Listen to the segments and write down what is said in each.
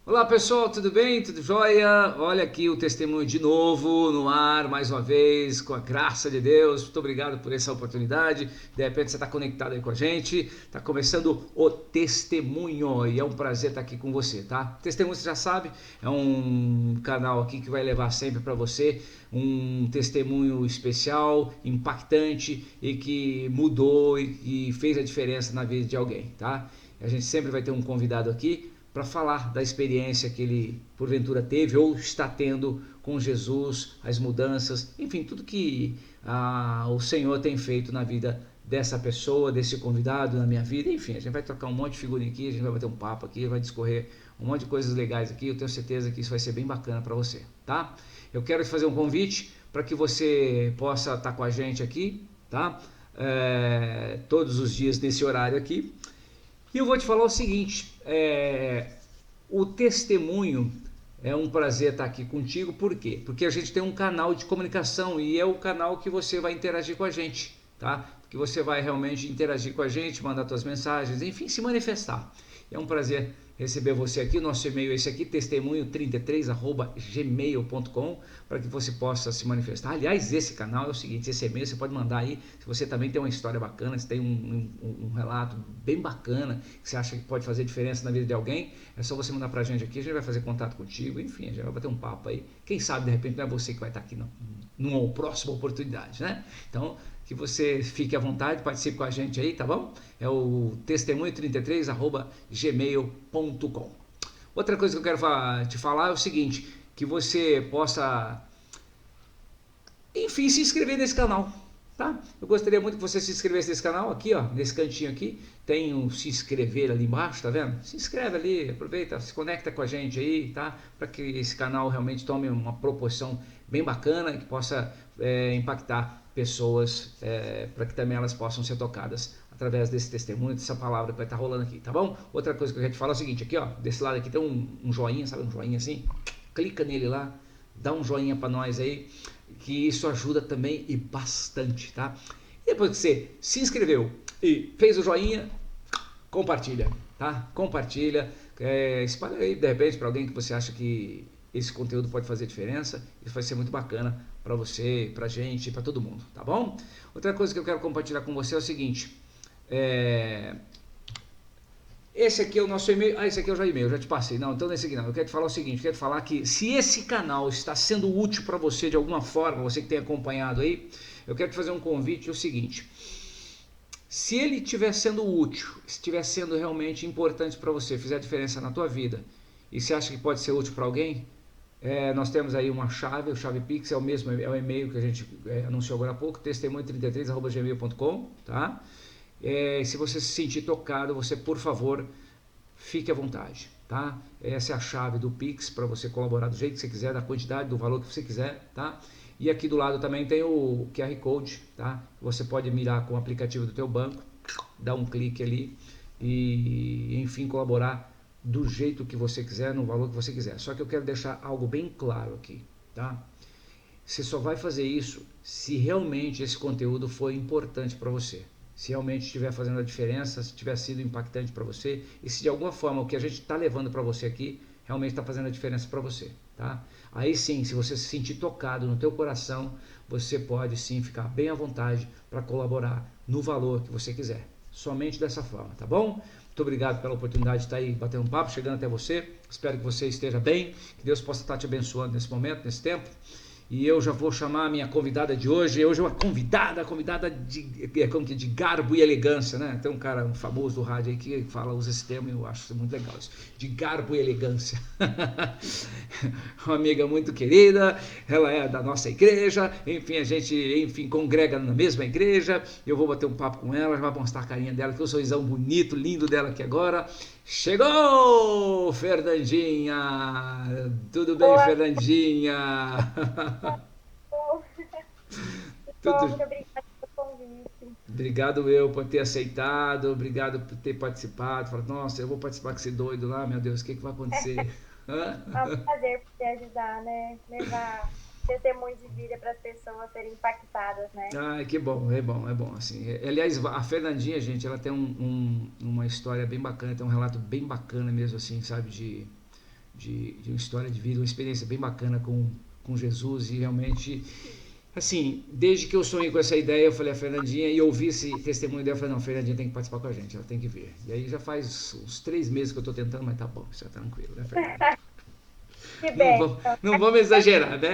Olá pessoal, tudo bem? Tudo jóia? Olha aqui o testemunho de novo no ar, mais uma vez, com a graça de Deus. Muito obrigado por essa oportunidade. De repente você está conectado aí com a gente. Está começando o testemunho e é um prazer estar aqui com você, tá? Testemunho, você já sabe, é um canal aqui que vai levar sempre para você um testemunho especial, impactante e que mudou e fez a diferença na vida de alguém, tá? A gente sempre vai ter um convidado aqui para falar da experiência que ele porventura teve ou está tendo com Jesus, as mudanças, enfim, tudo que o Senhor tem feito na vida dessa pessoa, desse convidado, na minha vida, enfim, a gente vai trocar um monte de figurinha aqui, a gente vai bater um papo aqui, vai discorrer um monte de coisas legais aqui, eu tenho certeza que isso vai ser bem bacana para você, tá? Eu quero te fazer um convite para que você possa estar com a gente aqui, tá? Todos os dias nesse horário aqui. E eu vou te falar o seguinte, o testemunho é um prazer estar aqui contigo, por quê? Porque a gente tem um canal de comunicação e é o canal que você vai interagir com a gente, tá? Que você vai realmente interagir com a gente, mandar suas mensagens, enfim, se manifestar. É um prazer receber você aqui, nosso e-mail é esse aqui, testemunho33@gmail.com, para que você possa se manifestar. Aliás, esse canal é o seguinte, esse e-mail você pode mandar aí, se você também tem uma história bacana, se tem um relato bem bacana, que você acha que pode fazer diferença na vida de alguém, é só você mandar pra gente aqui, a gente vai fazer contato contigo, enfim, a gente vai bater um papo aí. Quem sabe, de repente, não é você que vai estar aqui numa próxima oportunidade, né? Então, que você fique à vontade, participe com a gente aí, tá bom? É o testemunho33@gmail.com. Outra coisa que eu quero te falar é o seguinte, que você possa, enfim, se inscrever nesse canal, tá? Eu gostaria muito que você se inscrevesse nesse canal aqui, ó, nesse cantinho aqui, tem um se inscrever ali embaixo, tá vendo? Se inscreve ali, aproveita, se conecta com a gente aí, tá? Para que esse canal realmente tome uma proporção bem bacana, que possa impactar pessoas, para que também elas possam ser tocadas através desse testemunho, dessa palavra que vai estar rolando aqui, tá bom? Outra coisa que eu quero te falar é o seguinte, aqui ó, desse lado aqui tem um joinha, sabe, um joinha assim, clica nele lá, dá um joinha para nós aí, que isso ajuda também e bastante, tá? E depois que você se inscreveu e fez o joinha, compartilha, tá? Compartilha, espalha aí de repente para alguém que você acha que esse conteúdo pode fazer diferença. Isso vai ser muito bacana para você, para gente, para todo mundo, tá bom? Outra coisa que eu quero compartilhar com você é o seguinte, esse aqui é o nosso e-mail. Esse aqui eu já e-mail, já te passei. Não, então nesse aqui não. Eu quero te falar o seguinte, eu quero te falar que se esse canal está sendo útil para você de alguma forma, você que tem acompanhado aí, eu quero te fazer um convite, é o seguinte, se ele estiver sendo útil, estiver sendo realmente importante para você, fizer diferença na tua vida, e você acha que pode ser útil para alguém, nós temos aí uma chave, o chave Pix é o mesmo, é o e-mail que a gente anunciou agora há pouco, testemunho33@gmail.com, tá? Se você se sentir tocado, você por favor fique à vontade, tá? Essa é a chave do Pix para você colaborar do jeito que você quiser, da quantidade, do valor que você quiser, tá? E aqui do lado também tem o QR Code, tá? Você pode mirar com o aplicativo do teu banco, dar um clique ali e, enfim, colaborar do jeito que você quiser, no valor que você quiser. Só que eu quero deixar algo bem claro aqui, tá? Você só vai fazer isso se realmente esse conteúdo for importante para você. Se realmente estiver fazendo a diferença, se tiver sido impactante para você e se de alguma forma o que a gente está levando para você aqui realmente está fazendo a diferença para você, tá? Aí sim, se você se sentir tocado no teu coração, você pode sim ficar bem à vontade para colaborar no valor que você quiser. Somente dessa forma, tá bom? Muito obrigado pela oportunidade de estar aí batendo um papo, chegando até você. Espero que você esteja bem, que Deus possa estar te abençoando nesse momento, nesse tempo. E eu já vou chamar a minha convidada de hoje. Hoje é uma convidada de garbo e elegância, né? Tem um cara famoso do rádio aí que usa esse termo e eu acho muito legal isso. De garbo e elegância. Uma amiga muito querida, ela é da nossa igreja, enfim, a gente congrega na mesma igreja. Eu vou bater um papo com ela, já vai mostrar a carinha dela, que o sorrisão bonito, lindo dela aqui agora. Chegou, Fernandinha! Tudo bem, Oi, Fernandinha? bom, Tudo. muito obrigada pelo convite. Obrigado eu por ter aceitado, obrigado por ter participado. Falei, nossa, eu vou participar com esse doido lá, meu Deus, o que vai acontecer? É um prazer poder ajudar, né? Levar testemunho de vida para as pessoas serem impactadas, né? Ai, que bom, é bom, é bom. Assim, aliás, a Fernandinha, gente, ela tem uma história bem bacana, tem um relato bem bacana mesmo, assim, sabe, de uma história de vida, uma experiência bem bacana com Jesus e realmente, assim, desde que eu sonhei com essa ideia, eu falei a Fernandinha e ouvi esse testemunho dela, eu falei, não, a Fernandinha tem que participar com a gente, ela tem que vir. E aí já faz uns 3 meses que eu tô tentando, mas tá bom, isso é tranquilo, né, Fernanda? Que Não, bem. Então, não vamos exagerar, né?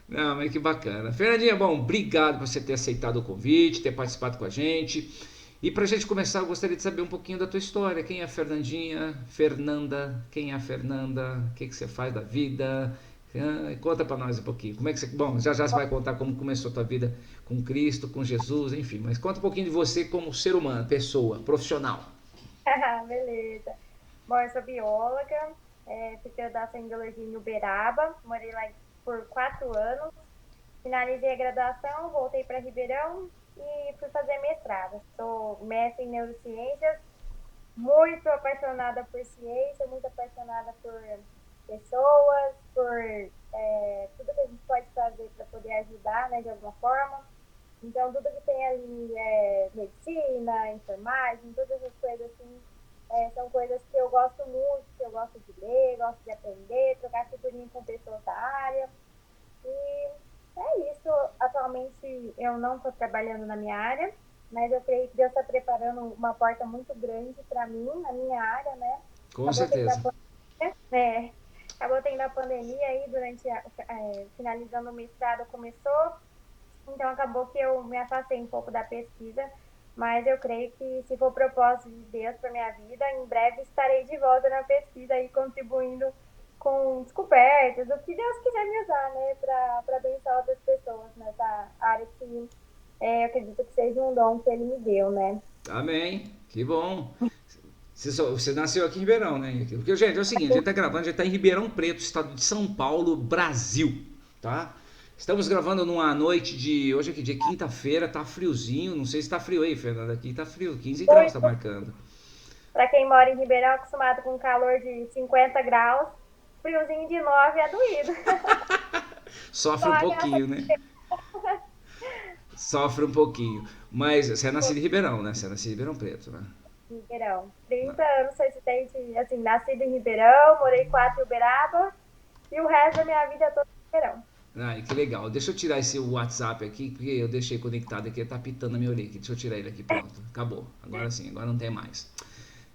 Não, mas que bacana. Fernandinha, bom, obrigado por você ter aceitado o convite, ter participado com a gente. E para a gente começar, eu gostaria de saber um pouquinho da tua história. Quem é a Fernandinha? Fernanda? Quem é a Fernanda? O que você faz da vida? Conta para nós um pouquinho. Como é que você... Bom, já você vai contar como começou a tua vida com Cristo, com Jesus, enfim. Mas conta um pouquinho de você como ser humano, pessoa, profissional. beleza. Bom, eu sou bióloga, fiz graduação em biologia em Uberaba, morei lá por 4 anos, finalizei a graduação, voltei para Ribeirão e fui fazer mestrado. Sou mestre em neurociências, muito apaixonada por ciência, muito apaixonada por pessoas, por tudo que a gente pode fazer para poder ajudar, né, de alguma forma. Então, tudo que tem ali medicina, enfermagem, todas essas coisas assim, são coisas que eu gosto muito, que eu gosto de ler, gosto de aprender, trocar figurinha com pessoas da área. E é isso. Atualmente eu não estou trabalhando na minha área, mas eu creio que Deus está preparando uma porta muito grande para mim, na minha área, né? Com Acabou tendo a certeza. pandemia, acabou tendo a pandemia aí durante finalizando o mestrado começou, então acabou que eu me afastei um pouco da pesquisa, mas eu creio que se for propósito de Deus para minha vida, em breve estarei de volta na pesquisa e contribuindo com descobertas, o que Deus quiser me usar, né, para abençoar outras pessoas nessa área que eu acredito que seja um dom que Ele me deu, né? Amém. Que bom. Você nasceu aqui em Ribeirão, né? Porque, gente, é o seguinte, a gente tá gravando, a gente tá em Ribeirão Preto, estado de São Paulo, Brasil, tá? Estamos gravando numa noite de, hoje é que dia? Quinta-feira, tá friozinho, não sei se tá frio aí, Fernanda, aqui tá frio, 15 graus tá marcando. Para quem mora em Ribeirão, acostumado com calor de 50 graus, friozinho de 9 é doído. Só Sofre um a graça pouquinho, né? Sofre um pouquinho. Mas você é nascido em Ribeirão, né? Você é nascido em Ribeirão Preto, né? de Ribeirão. 30 anos residente, assim, nascido em Ribeirão, morei 4 em Uberaba e o resto da minha vida é toda em Ribeirão. Ai, que legal. Deixa eu tirar esse WhatsApp aqui, porque eu deixei conectado aqui, tá pitando na minha orelha. Deixa eu tirar ele aqui, pronto. Acabou. Agora sim, agora não tem mais.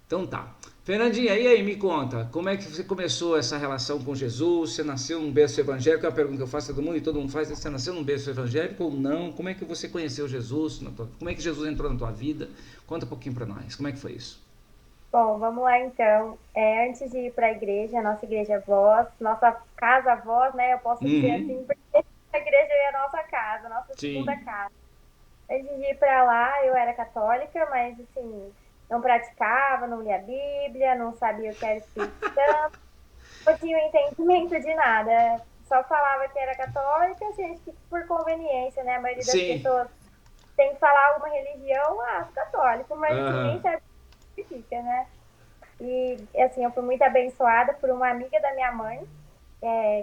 Então tá. Fernandinha, e aí, me conta, como é que você começou essa relação com Jesus? Você nasceu num berço evangélico? É uma pergunta que eu faço a todo mundo e todo mundo faz. Você nasceu num berço evangélico ou não? Como é que você conheceu Jesus? Como é que Jesus entrou na tua vida? Conta um pouquinho pra nós. Como é que foi isso? Bom, vamos lá então. Antes de ir para a igreja, nossa igreja voz, nossa casa voz, né? Eu posso dizer Uhum. assim, porque a igreja é a nossa casa, nossa segunda Sim. casa. Antes de ir para lá, eu era católica, mas assim, não praticava, não lia a Bíblia, não sabia o que era Espírito Santo, não tinha entendimento de nada. Só falava que era católica, assim, acho que por conveniência, né? A maioria das Sim. pessoas tem que falar alguma religião, sou católico, mas assim, nem Aham. sabe o que significa, né? E assim, eu fui muito abençoada por uma amiga da minha mãe,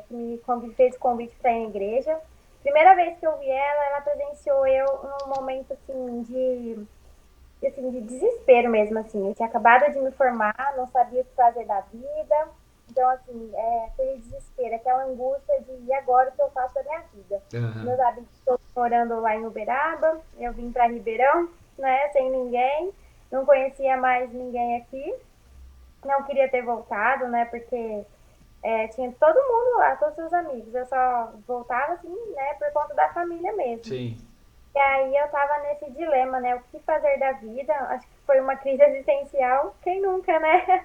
que fez o convite para ir na igreja. Primeira vez que eu vi ela, ela presenciou eu num momento assim de desespero mesmo, assim. Eu tinha acabado de me formar, não sabia o que fazer da vida. Então, assim, aquele desespero, aquela angústia de e agora o que eu faço da minha vida. Aham. Meus amigos estão morando lá em Uberaba, eu vim para Ribeirão, né, sem ninguém, não conhecia mais ninguém aqui, não queria ter voltado, né, porque tinha todo mundo lá, todos os amigos. Eu só voltava, assim, né, por conta da família mesmo. Sim. E aí eu tava nesse dilema, né? O que fazer da vida? Acho que foi uma crise existencial, quem nunca, né?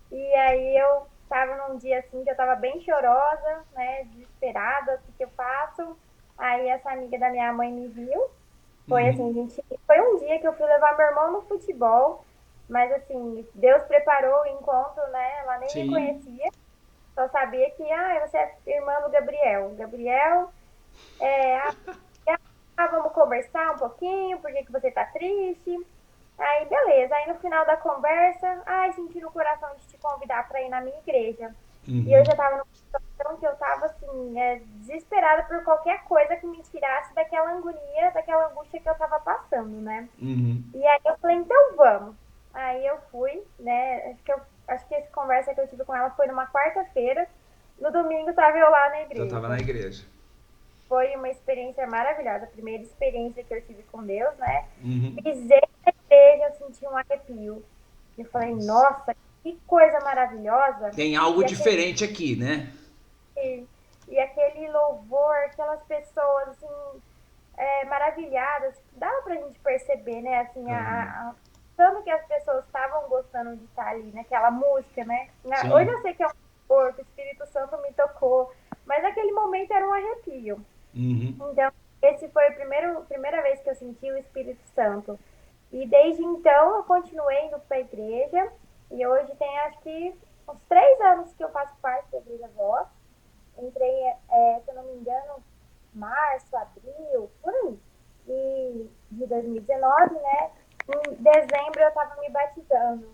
E aí eu tava num dia assim que eu tava bem chorosa, né? Desesperada, o que que eu faço? Aí essa amiga da minha mãe me viu. Foi assim, Uhum. foi um dia que eu fui levar meu irmão no futebol, mas assim, Deus preparou o encontro, né? Ela nem me Sim. conhecia, só sabia que, você é irmã do Gabriel. Gabriel, é, vamos conversar um pouquinho, por que que você tá triste? Aí, beleza. Aí, no final da conversa, senti no coração de te convidar para ir na minha igreja. E eu Uhum. já tava numa situação que eu tava, assim, desesperada por qualquer coisa que me tirasse daquela agonia, daquela angústia que eu tava passando, né? Uhum. E aí eu falei, então vamos. Aí eu fui, né? Acho que eu acho que essa conversa que eu tive com ela foi numa quarta-feira. No domingo estava eu lá na Eu tava na igreja. igreja. Foi uma experiência maravilhosa, a primeira experiência que eu tive com Deus, né? Uhum. Pisei na igreja, eu senti um arrepio. Eu falei, nossa, que coisa maravilhosa. Tem algo E aquele, diferente aqui, né? e aquele louvor, aquelas pessoas, assim, maravilhadas, dava pra gente perceber, né, assim, Aham. tanto que as pessoas estavam gostando de estar ali naquela música, né? Hoje Sim. eu sei que é um louvor, que o Espírito Santo me tocou, mas naquele momento era um arrepio. Uhum. Então, esse foi a primeira vez que eu senti o Espírito Santo. E desde então eu continuei indo para a igreja, e hoje tem acho que uns 3 anos que eu faço parte da Igreja Voz. Entrei, se eu não me engano, março, abril, por aí, de 2019, né? Em dezembro eu estava me batizando.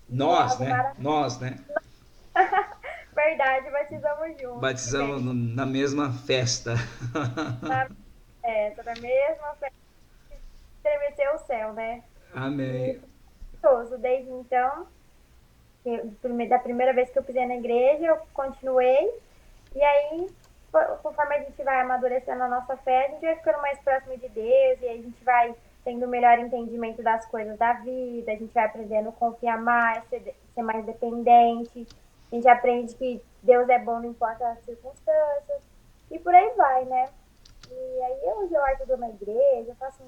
E foi Nós, algo né? maravilhoso. Nós, né? Verdade, batizamos juntos. Que Batizamos bem. na mesma festa. Na da mesma festa, estremeceu o céu, né? E Amém. foi gostoso. Desde então, da primeira vez que eu pisei na igreja, eu continuei. E aí, conforme a gente vai amadurecendo a nossa fé, a gente vai ficando mais próximo de Deus e a gente vai tendo um melhor entendimento das coisas da vida, a gente vai aprendendo a confiar mais, ser mais dependente, a gente aprende que Deus é bom, não importa as circunstâncias, e por aí vai, né? E aí hoje eu ajudo na igreja, eu faço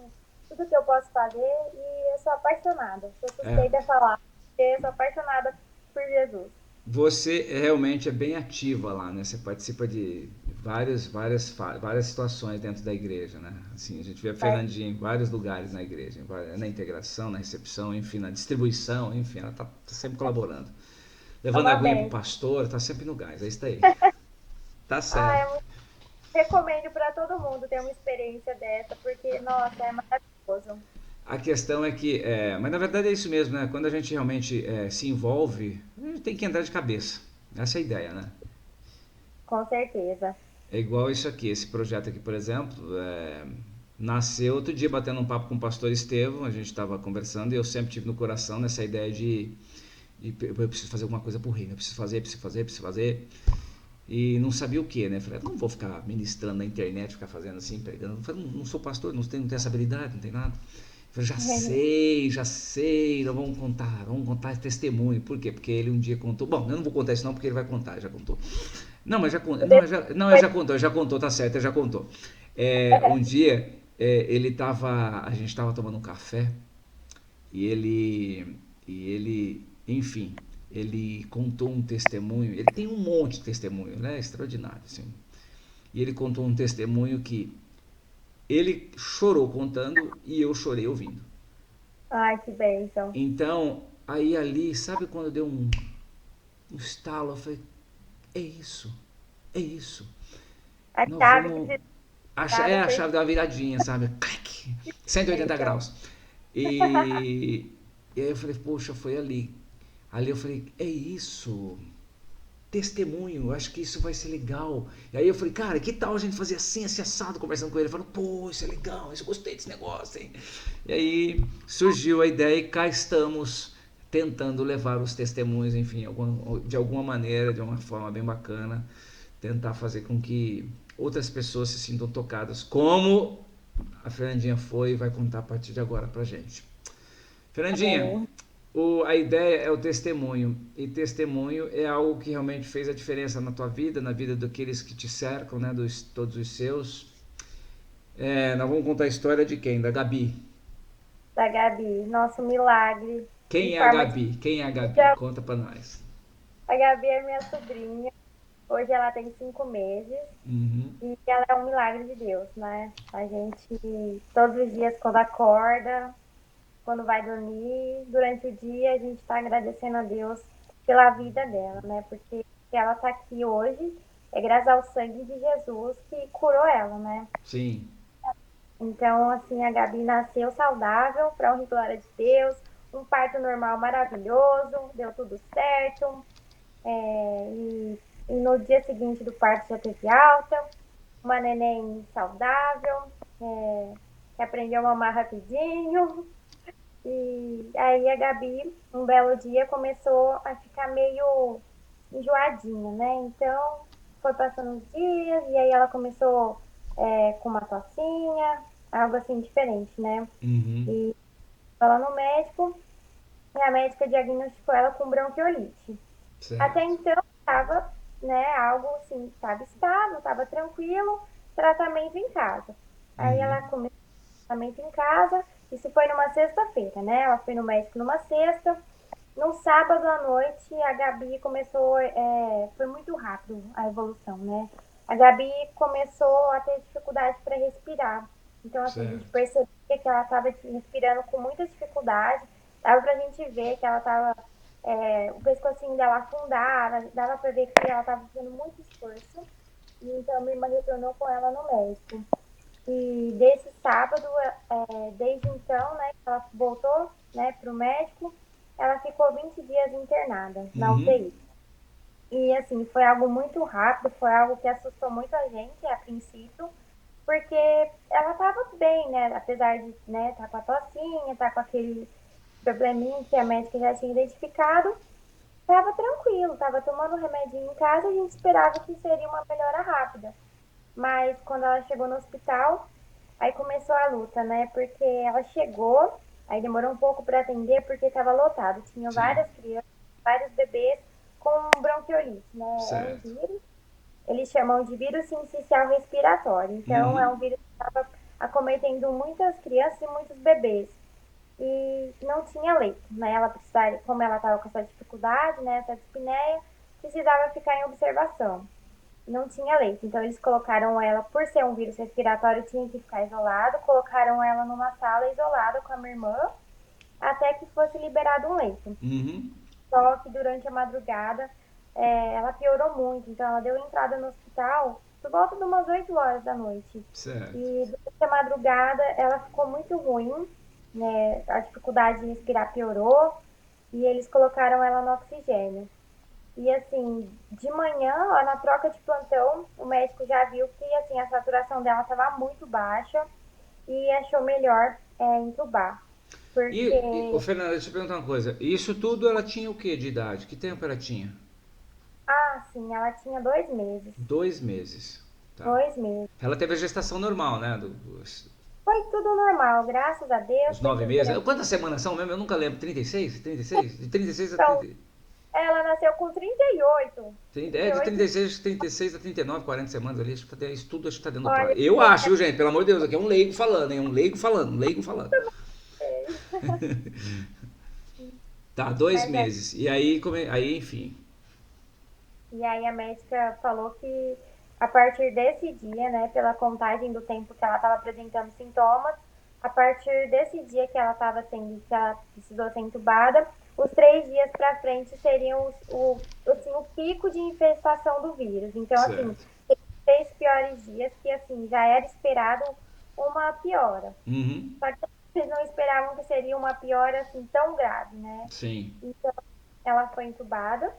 tudo que eu posso fazer e eu sou apaixonada, sou É, suspeita a falar, porque eu sou apaixonada por Jesus. você realmente é bem ativa lá, né? Você participa de várias situações dentro da igreja, né? Assim, a gente vê a Fernandinha em vários lugares na igreja, na integração, na recepção, enfim, na distribuição, enfim, ela tá sempre colaborando. É Levando uma aguinha pro bênção. pastor, tá sempre no gás, é isso aí. Tá Ah, certo. recomendo para todo mundo ter uma experiência dessa, porque, nossa, é maravilhoso. A questão é que, mas na verdade é isso mesmo, né? Quando a gente realmente se envolve, a gente tem que entrar de cabeça. Essa é a ideia, né? Com certeza. É igual isso aqui, esse projeto aqui, por exemplo, nasceu outro dia batendo um papo com o pastor Estevão, a gente estava conversando e eu sempre tive no coração nessa ideia de eu preciso fazer alguma coisa pro reino, eu preciso fazer, preciso fazer, preciso fazer. E não sabia o que, né? Falei, não vou ficar ministrando na internet, ficar fazendo assim, pregando. Falei, não sou pastor, não tenho essa habilidade, não tem nada. Falei, já sei, nós vamos contar testemunho. Por quê? Porque ele um dia contou. Bom, eu não vou contar isso não, porque ele vai contar, já contou. Não, mas já contou. Não, ele já contou, tá certo, ele já contou. Um dia a gente estava tomando um café e enfim, ele contou um testemunho. Ele tem um monte de testemunho, né? Extraordinário, assim. E ele contou um testemunho que ele chorou contando e eu chorei ouvindo. Ai, que bênção. Então, aí ali, sabe quando deu um estalo? Eu falei, é isso, é isso. A Nós chave que vamos. É precisava a foi chave da viradinha, sabe? Clac, 180 bênção. graus. E, e aí eu falei, poxa, foi ali. Ali eu falei, é isso. Testemunho, acho que isso vai ser legal. E aí eu falei, cara, que tal a gente fazer assim, assim, assado, conversando com ele? Ele falou, pô, isso é legal, isso eu gostei desse negócio, hein? E aí surgiu a ideia e cá estamos tentando levar os testemunhos, enfim, de alguma maneira, de uma forma bem bacana, tentar fazer com que outras pessoas se sintam tocadas, como a Fernandinha foi e vai contar a partir de agora pra gente. Fernandinha, Amém. a ideia é o testemunho. E testemunho é algo que realmente fez a diferença na tua vida, na vida daqueles que te cercam, né? Todos os seus. Nós vamos contar a história de quem? Da Gabi. Da Gabi, nosso milagre em Quem é a forma de Gabi? Quem é a Gabi? vida. Conta pra nós. A Gabi é minha sobrinha. Hoje ela tem 5 meses Uhum. e ela é um milagre de Deus, né? A gente, todos os dias, quando acorda, quando vai dormir, durante o dia, a gente está agradecendo a Deus pela vida dela, né? Porque ela está aqui hoje é graças ao sangue de Jesus que curou ela, né? Sim. Então, assim, a Gabi nasceu saudável, para honra e glória de Deus, um parto normal maravilhoso, deu tudo certo. E no dia seguinte do parto já teve alta, uma neném saudável, que aprendeu a mamar rapidinho. E aí a Gabi, um belo dia, começou a ficar meio enjoadinha, né? Então, foi passando os dias e aí ela começou com uma tocinha, algo assim diferente, né? Uhum. E ela no médico, e a médica diagnosticou ela com bronquiolite. Até Certo. então, estava, né, algo assim, estava estável, estava tranquilo, tratamento em casa. Aí ela Uhum. começou o tratamento em casa, isso foi numa sexta-feira, né? Ela foi no médico numa sexta. No sábado à noite, a Gabi começou, foi muito rápido a evolução, né? A Gabi começou a ter dificuldade para respirar. Então, assim, a gente Certo. percebia que ela estava respirando com muita dificuldade. Dava pra gente ver que ela estava, o pescocinho dela afundava, dava para ver que ela estava fazendo muito esforço. E então, minha irmã retornou com ela no médico. E desse sábado, desde então, né, que ela voltou, né, para o médico, ela ficou 20 dias internada na Uhum. UTI. E assim, foi algo muito rápido, foi algo que assustou muito a gente a princípio, porque ela estava bem, né, apesar de, né, tá com a tocinha, tá com aquele probleminha que a médica já tinha identificado, estava tranquilo, estava tomando remedinho em casa, a gente esperava que seria uma melhora rápida. Mas quando ela chegou no hospital, aí começou a luta, né? Porque ela chegou, aí demorou um pouco para atender porque estava lotado. Tinha Sim. várias crianças, vários bebês com bronquiolite, né? É um Certo. vírus, eles chamam de vírus sincicial respiratório. Então, é um Uhum. vírus que estava acometendo muitas crianças e muitos bebês. E não tinha leito, né? Ela precisava, como ela estava com essa dificuldade, né? Essa dispneia, precisava ficar em observação. Não tinha leito. Então eles colocaram ela, por ser um vírus respiratório, tinha que ficar isolado, colocaram ela numa sala isolada com a minha irmã, até que fosse liberado um leito. Uhum. Só que durante a madrugada ela piorou muito, então ela deu entrada no hospital por volta de umas 8 horas da noite. Certo. E durante a madrugada ela ficou muito ruim, né? A dificuldade de respirar piorou e eles colocaram ela no oxigênio. E assim, de manhã, ó, na troca de plantão, o médico já viu que assim, a saturação dela estava muito baixa e achou melhor entubar. Ô Porque, Fernanda, deixa eu perguntar uma coisa. Isso tudo ela tinha o que de idade? Que tempo ela tinha? sim, ela tinha 2 meses. 2 meses. Tá. 2 meses. Ela teve a gestação normal, né? Foi tudo normal, graças a Deus, Os foi nove tudo meses. tranquilo. Quantas semanas são mesmo? Eu nunca lembro. 36? 36? De 36 a Então, 30. ela nasceu com 38. 30 trinta é e de oito 36 a 39, 40 semanas ali. Acho que tá, isso tudo acho que tá dentro do prazo. Olha, Eu acho, viu, gente? Pelo amor de Deus, aqui é um leigo falando, hein? Um leigo falando, um leigo falando. Tá, dois mas é. meses. E aí, aí enfim. E aí a médica falou que a partir desse dia, né, pela contagem do tempo que ela estava apresentando sintomas, a partir desse dia que ela estava tendo, que ela precisou ser entubada, os 3 dias para frente seriam assim, o pico de infestação do vírus. Então, assim, Certo. tem 3 piores dias que, assim, já era esperado uma piora. Uhum. Só que eles não esperavam que seria uma piora, assim, tão grave, né? Sim. Então, ela foi entubada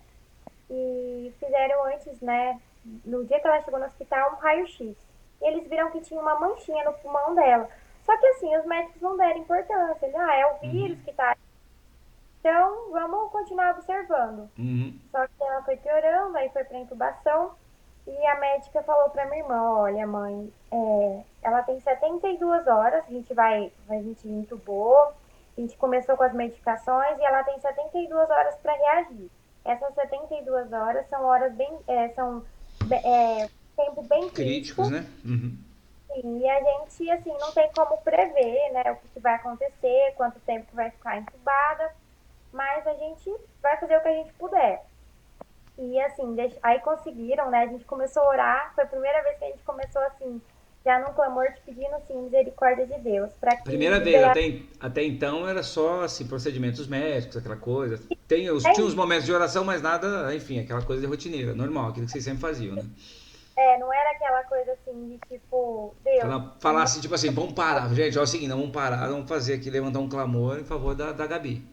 e fizeram antes, né, no dia que ela chegou no hospital, um raio-x. E eles viram que tinha uma manchinha no pulmão dela. Só que assim, os médicos não deram importância. É o vírus Uhum. que tá. Então, vamos continuar observando. Uhum. Só que ela foi piorando, aí foi para intubação. E a médica falou para minha irmã: Olha, mãe, ela tem 72 horas, a gente intubou, a gente começou com as medicações e ela tem 72 horas para reagir. Essas 72 horas são horas são tempo bem Críticos, crítico né? Uhum. e a gente, assim, não tem como prever, né, o que vai acontecer, quanto tempo que vai ficar entubada, mas a gente vai fazer o que a gente puder. E assim, aí conseguiram, né? A gente começou a orar. Foi a primeira vez que a gente começou assim, já num clamor de pedindo assim, misericórdia de Deus, para que Primeira vez, liberasse. até então era só assim, procedimentos médicos, aquela coisa. É Tinha uns isso. momentos de oração, mas nada, enfim, aquela coisa de rotineira, normal, aquilo que vocês sempre faziam, né? Não era aquela coisa assim de tipo, Deus, Falar assim, tipo assim, vamos parar, gente, é o seguinte, vamos parar, vamos fazer aqui, levantar um clamor em favor da Gabi.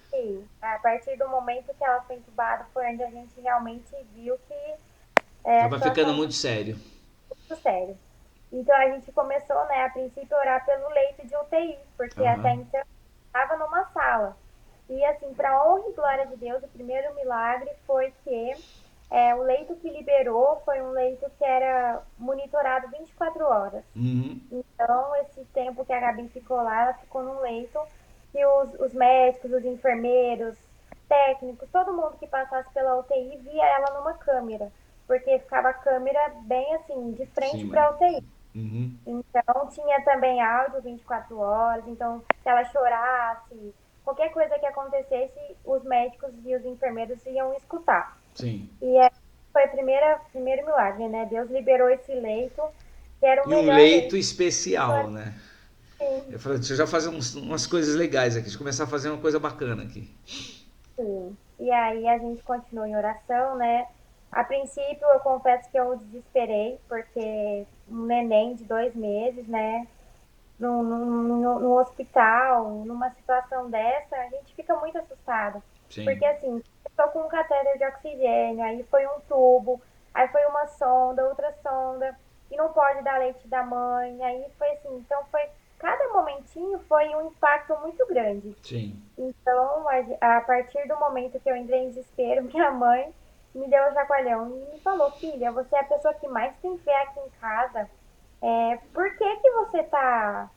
sim. A partir do momento que ela foi entubada, foi onde a gente realmente viu que a Tava ficando situação muito sério. estava muito séria. Então a gente começou, né, a princípio, a orar pelo leito de UTI, porque até Aham. então estava numa sala. E assim, para honra e glória de Deus, o primeiro milagre foi que o leito que liberou foi um leito que era monitorado 24 horas. Uhum. Então, esse tempo que a Gabi ficou lá, ela ficou num leito que os médicos, os enfermeiros, técnicos, todo mundo que passasse pela UTI via ela numa câmera, porque ficava a câmera bem assim, de frente Sim, para mãe. a UTI. Uhum. Então, tinha também áudio 24 horas. Então, se ela chorasse, qualquer coisa que acontecesse, os médicos e os enfermeiros iam escutar. Sim. E foi o primeiro milagre, né? Deus liberou esse leito, que era o E um melhor leito leito. especial, né? Eu Sim, falei, deixa eu já fazer umas coisas legais aqui, deixa eu começar a fazer uma coisa bacana aqui. sim. E aí a gente continuou em oração, né? A princípio, eu confesso que eu desesperei, porque um neném de 2 meses, né? No hospital, numa situação dessa, a gente fica muito assustado. Sim. Porque assim, eu estou com um catéter de oxigênio, aí foi um tubo, aí foi uma sonda, outra sonda, e não pode dar leite da mãe, aí foi assim, então foi, cada momentinho foi um impacto muito grande. Sim. Então, a partir do momento que eu entrei em desespero, minha mãe me deu um chacoalhão e me falou, filha, você é a pessoa que mais tem fé aqui em casa, por que que você tá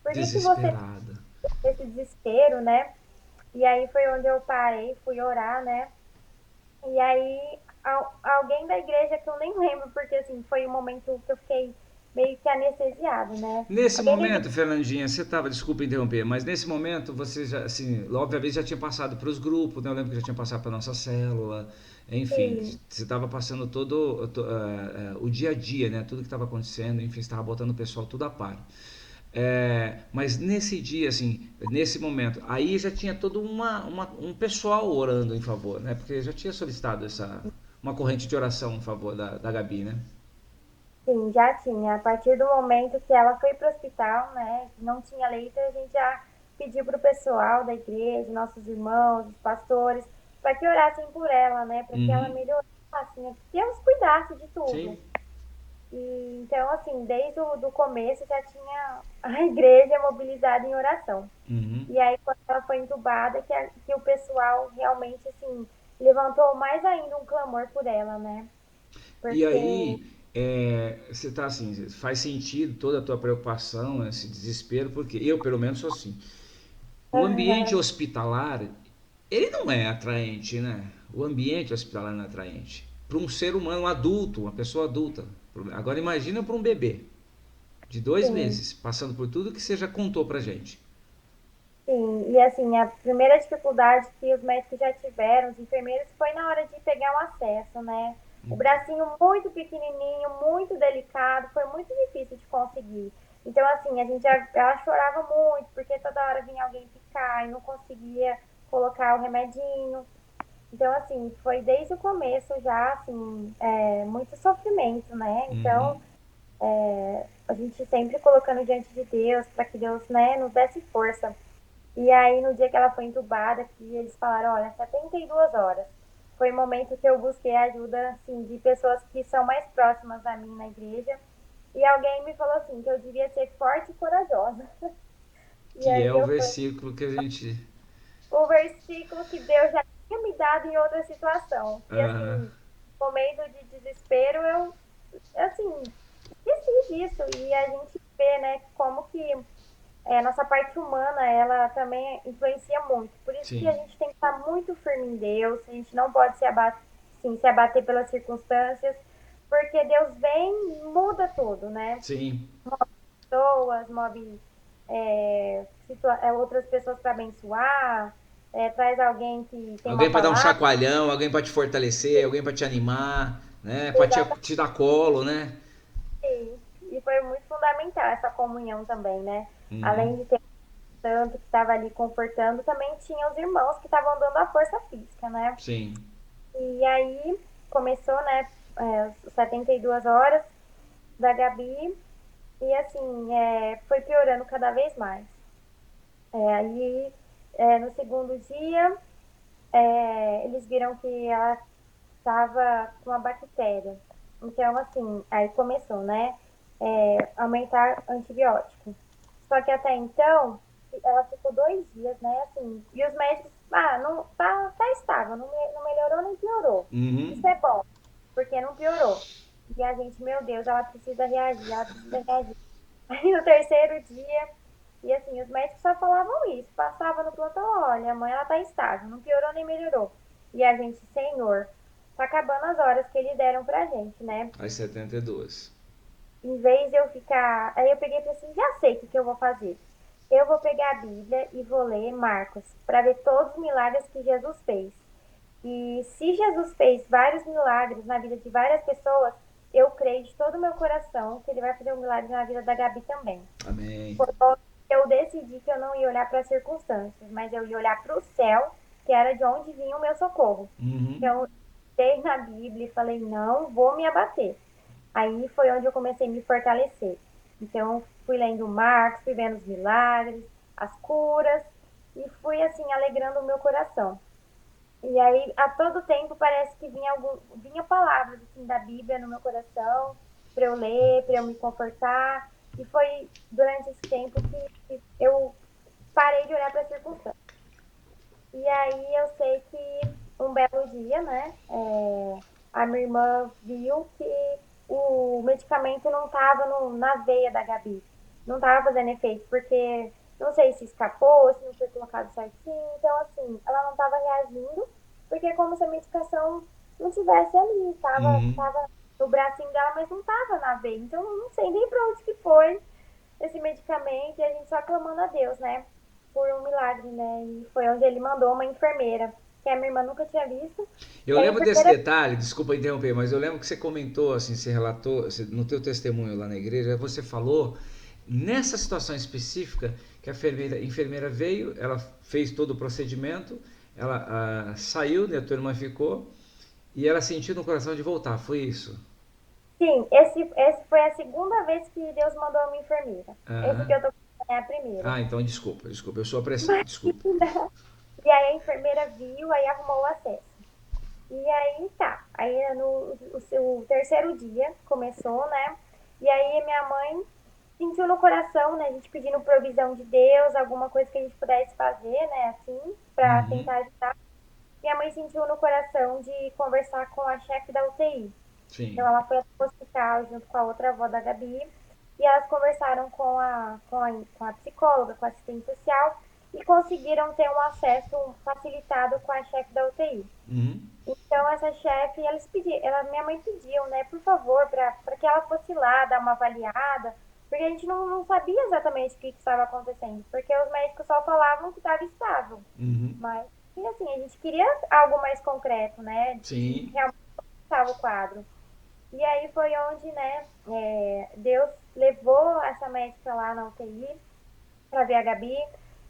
por que que você Desesperada. tem esse desespero, né? E aí foi onde eu parei, fui orar, né? E aí alguém da igreja que eu nem lembro, porque assim, foi um momento que eu fiquei meio que anestesiada, né? Nesse Alguém da igreja, momento, Fernandinha, você estava, desculpa interromper, mas nesse momento você já, assim, obviamente já tinha passado para os grupos, né? Eu lembro que já tinha passado para nossa célula, enfim, sim, você estava passando o dia a dia, né? Tudo que estava acontecendo, enfim, estava botando o pessoal tudo a par. Mas nesse dia, assim, nesse momento, aí já tinha todo um pessoal orando em favor, né? Porque já tinha solicitado uma corrente de oração em favor da Gabi, né? sim, já tinha. A partir do momento que ela foi para o hospital, né? Não tinha leito, a gente já pediu para o pessoal da igreja, nossos irmãos, os pastores, para que orassem por ela, né? Para que ela Uhum. melhorasse, né? Que Deus cuidasse de tudo. Sim. E, então, assim, desde o do começo já tinha a igreja mobilizada em oração. Uhum. E aí, quando ela foi entubada, que o pessoal realmente, assim, levantou mais ainda um clamor por ela, né? E Porque, aí, você tá assim, faz sentido toda a tua preocupação, esse desespero, porque eu, pelo menos, sou assim. O ambiente aham, hospitalar, ele não é atraente, né? O ambiente hospitalar não é atraente. Para um ser humano, um adulto, uma pessoa adulta. Agora imagina para um bebê de dois sim, meses, passando por tudo que você já contou pra gente. sim. E, assim, a primeira dificuldade que os médicos já tiveram, os enfermeiros, foi na hora de pegar o acesso, né? O bracinho muito pequenininho, muito delicado, foi muito difícil de conseguir. Então, assim, ela chorava muito, porque toda hora vinha alguém picar e não conseguia colocar o remedinho. Então, assim, foi desde o começo já, assim, muito sofrimento, né? Então, Uhum. a gente sempre colocando diante de Deus, para que Deus, né, nos desse força. E aí, no dia que ela foi entubada, que eles falaram, olha, 72 horas. Foi o momento que eu busquei ajuda, assim, de pessoas que são mais próximas a mim na igreja. E alguém me falou assim, que eu devia ser forte e corajosa. E Que é aí o eu fui versículo que a gente. o versículo que Deus já tinha me dado em outra situação. Que Aham. assim, momento de desespero, eu assim, esqueci disso. E a gente vê, né, como que a nossa parte humana, ela também influencia muito. Por isso que a Sim. gente tem que estar muito firme em Deus, a gente não pode se abater pelas circunstâncias, porque Deus vem e muda tudo, né? Sim. Pessoas, move outras pessoas para abençoar, traz alguém que tem uma Alguém para dar um palavra. chacoalhão, alguém para te fortalecer, alguém para te animar, né? Para te dar colo, né? E foi muito fundamental essa comunhão também, né? Uhum. Além de ter um tanto que estava ali confortando, também tinha os irmãos que estavam dando a força física, né? Sim. E aí começou, né, as 72 horas da Gabi, e assim, foi piorando cada vez mais. Aí, no segundo dia, eles viram que ela estava com uma bactéria. Então, assim, aí começou, né? Aumentar antibiótico. Só que até então, ela ficou 2 dias, né? Assim, e os médicos, não, tá estável, não melhorou nem piorou. Isso Uhum. é bom, porque não piorou. E a gente, meu Deus, ela precisa reagir, ela precisa reagir. Aí no terceiro dia, e assim, os médicos só falavam isso, passava no plantão, olha, a mãe ela tá estável, não piorou nem melhorou. E a gente, Senhor, tá acabando as horas que eles deram pra gente, né? Às 72. Em vez de eu ficar. Aí eu peguei e falei assim: já sei o que, que eu vou fazer. Eu vou pegar a Bíblia e vou ler Marcos, para ver todos os milagres que Jesus fez. E se Jesus fez vários milagres na vida de várias pessoas, eu creio de todo o meu coração que ele vai fazer um milagre na vida da Gabi também. Amém. Foi quando eu decidi que eu não ia olhar para as circunstâncias, mas eu ia olhar para o céu, que era de onde vinha o meu socorro. Uhum. Então, eu dei na Bíblia e falei: não vou me abater. Aí foi onde eu comecei a me fortalecer. Então, fui lendo Marcos, fui vendo os milagres, as curas, e fui, assim, alegrando o meu coração. E aí, a todo tempo, parece que vinha palavras, assim, da Bíblia no meu coração, para eu ler, para eu me confortar. E foi durante esse tempo que eu parei de olhar para as circunstâncias. E aí, eu sei que um belo dia, né, a minha irmã viu que o medicamento não estava na veia da Gabi. Não estava fazendo efeito, porque não sei se escapou, se não foi colocado certinho. Então, assim, ela não estava reagindo, porque é como se a medicação não tivesse ali, Uhum. tava no bracinho dela, mas não estava na veia. Então, não sei nem para onde que foi esse medicamento, e a gente só clamando a Deus, né? Por um milagre, né? E foi onde ele mandou uma enfermeira, que a minha irmã nunca tinha visto. Eu E a lembro desse enfermeira, detalhe, desculpa interromper, mas eu lembro que você comentou, assim, você relatou, no teu testemunho lá na igreja, você falou nessa situação específica que a enfermeira veio, ela fez todo o procedimento, ela saiu, né, a tua irmã ficou e ela sentiu no coração de voltar, foi isso? sim, esse foi a segunda vez que Deus mandou uma enfermeira. Esse que Aham. eu tô falando é a primeira. Ah, então desculpa, eu sou apressado, desculpa. E aí a enfermeira viu, aí arrumou o acesso. E aí tá. Aí o terceiro dia começou, né? E aí minha mãe sentiu no coração, né? A gente pedindo provisão de Deus, alguma coisa que a gente pudesse fazer, né? Assim, pra Uhum. tentar ajudar. Minha mãe sentiu no coração de conversar com a chefe da UTI. Então Sim. ela foi até o hospital junto com a outra avó da Gabi e elas conversaram com a psicóloga, com a assistente social e conseguiram ter um acesso facilitado com a chefe da UTI. Uhum. Então essa chefe, minha mãe pediu, né, por favor, para que ela fosse lá dar uma avaliada, porque a gente não sabia exatamente o que estava acontecendo, porque os médicos só falavam que estava estável, Uhum. mas e assim, a gente queria algo mais concreto, né, de Sim. realmente estava o quadro. E aí foi onde, né, Deus levou essa médica lá na UTI para ver a Gabi,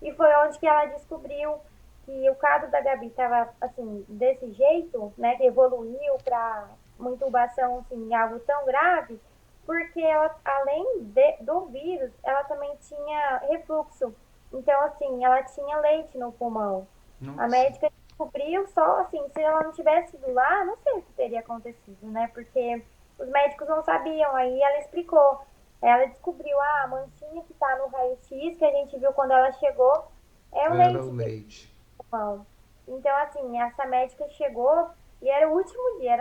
e foi onde que ela descobriu que o quadro da Gabi estava, assim, desse jeito, né, que evoluiu para uma intubação, assim, algo tão grave, porque ela, além do vírus, ela também tinha refluxo. Então, assim, ela tinha leite no pulmão. A Nossa. médica descobriu só, assim, se ela não tivesse ido lá, não sei o que teria acontecido, né, porque os médicos não sabiam, aí ela explicou. Ela descobriu a manchinha que está no raio-x que a gente viu quando ela chegou. É o Era o leite de leite. pulmão. Então, assim, essa médica chegou e era o último dia,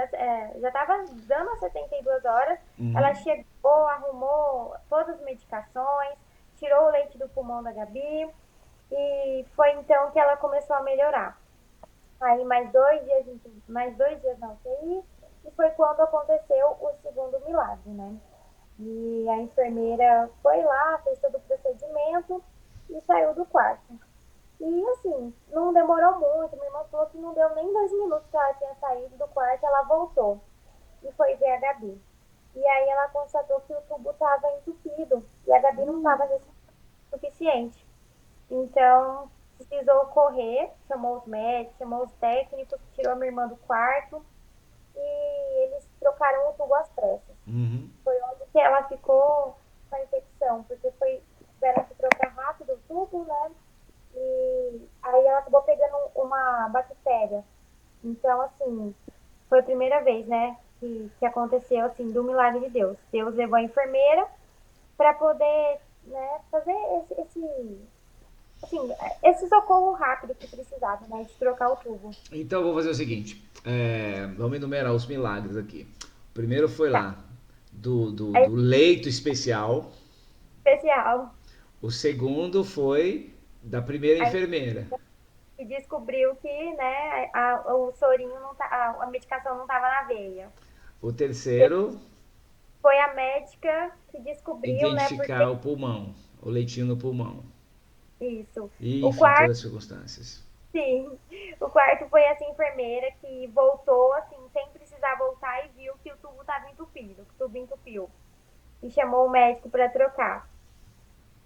já estava dando as 72 horas. Ela Uhum. chegou, arrumou todas as medicações, tirou o leite do pulmão da Gabi e foi então que ela começou a melhorar. Aí mais 2 dias na UTI e foi quando aconteceu o segundo milagre, né? E a enfermeira foi lá, fez todo o procedimento e saiu do quarto. E assim, não demorou muito. Minha irmã falou que não deu nem 2 minutos que ela tinha saído do quarto, ela voltou e foi ver a Gabi. E aí ela constatou que o tubo estava entupido e a Gabi não estava respirando o suficiente. Então, precisou correr, chamou os médicos, chamou os técnicos, tirou a minha irmã do quarto e eles trocaram o tubo às pressas. Uhum. Foi onde que ela ficou com a infecção, porque tiveram que trocar rápido o tubo, né? E aí ela acabou pegando uma bactéria. Então, assim, foi a primeira vez, né, que aconteceu, assim, do milagre de Deus. Deus levou a enfermeira para poder, né, fazer assim, esse socorro rápido que precisava, né, de trocar o tubo. Então, eu vou fazer o seguinte: vamos enumerar os milagres aqui. O primeiro foi Tá. lá do É leito especial. especial. O segundo foi da primeira Aí enfermeira. e descobriu que, né, o sorinho não tá, a medicação não estava na veia. O terceiro, Foi a médica que descobriu, né, identificar porque o pulmão, o leitinho no pulmão. isso. E, O enfim, quarto, todas as circunstâncias. sim. O quarto foi essa enfermeira que voltou, assim, sem precisar voltar e viu que o tubo estava entupido, que o tubo entupiu. E chamou o médico para trocar.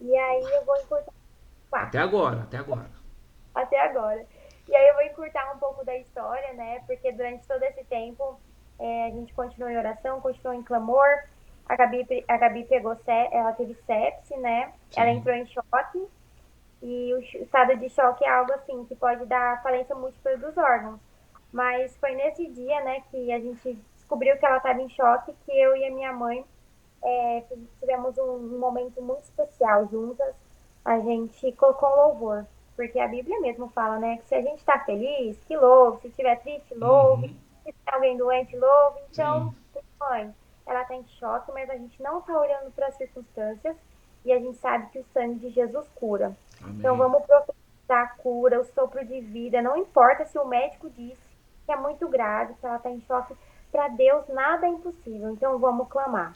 E aí eu vou encurtar o Até quarto, agora, até agora. até agora. E aí eu vou encurtar um pouco da história, né? Porque durante todo esse tempo a gente continuou em oração, continuou em clamor. A Gabi pegou, ela teve sepse, né? Ela Sim. entrou em choque. E o estado de choque é algo assim que pode dar falência múltipla dos órgãos. Mas foi nesse dia, né, que a gente descobriu que ela estava em choque, que eu e a minha mãe tivemos um momento muito especial juntas. A gente colocou um louvor, porque a Bíblia mesmo fala, né, que se a gente está feliz, que louve, se estiver triste, louve, Uhum. se tem alguém doente, louve. Sim. Então, mãe, ela está em choque, mas a gente não está olhando para as circunstâncias e a gente sabe que o sangue de Jesus cura. Então, Amém. vamos profetizar a cura, o sopro de vida. Não importa se o médico disse que é muito grave, que ela está em choque. Para Deus, nada é impossível. Então, vamos clamar.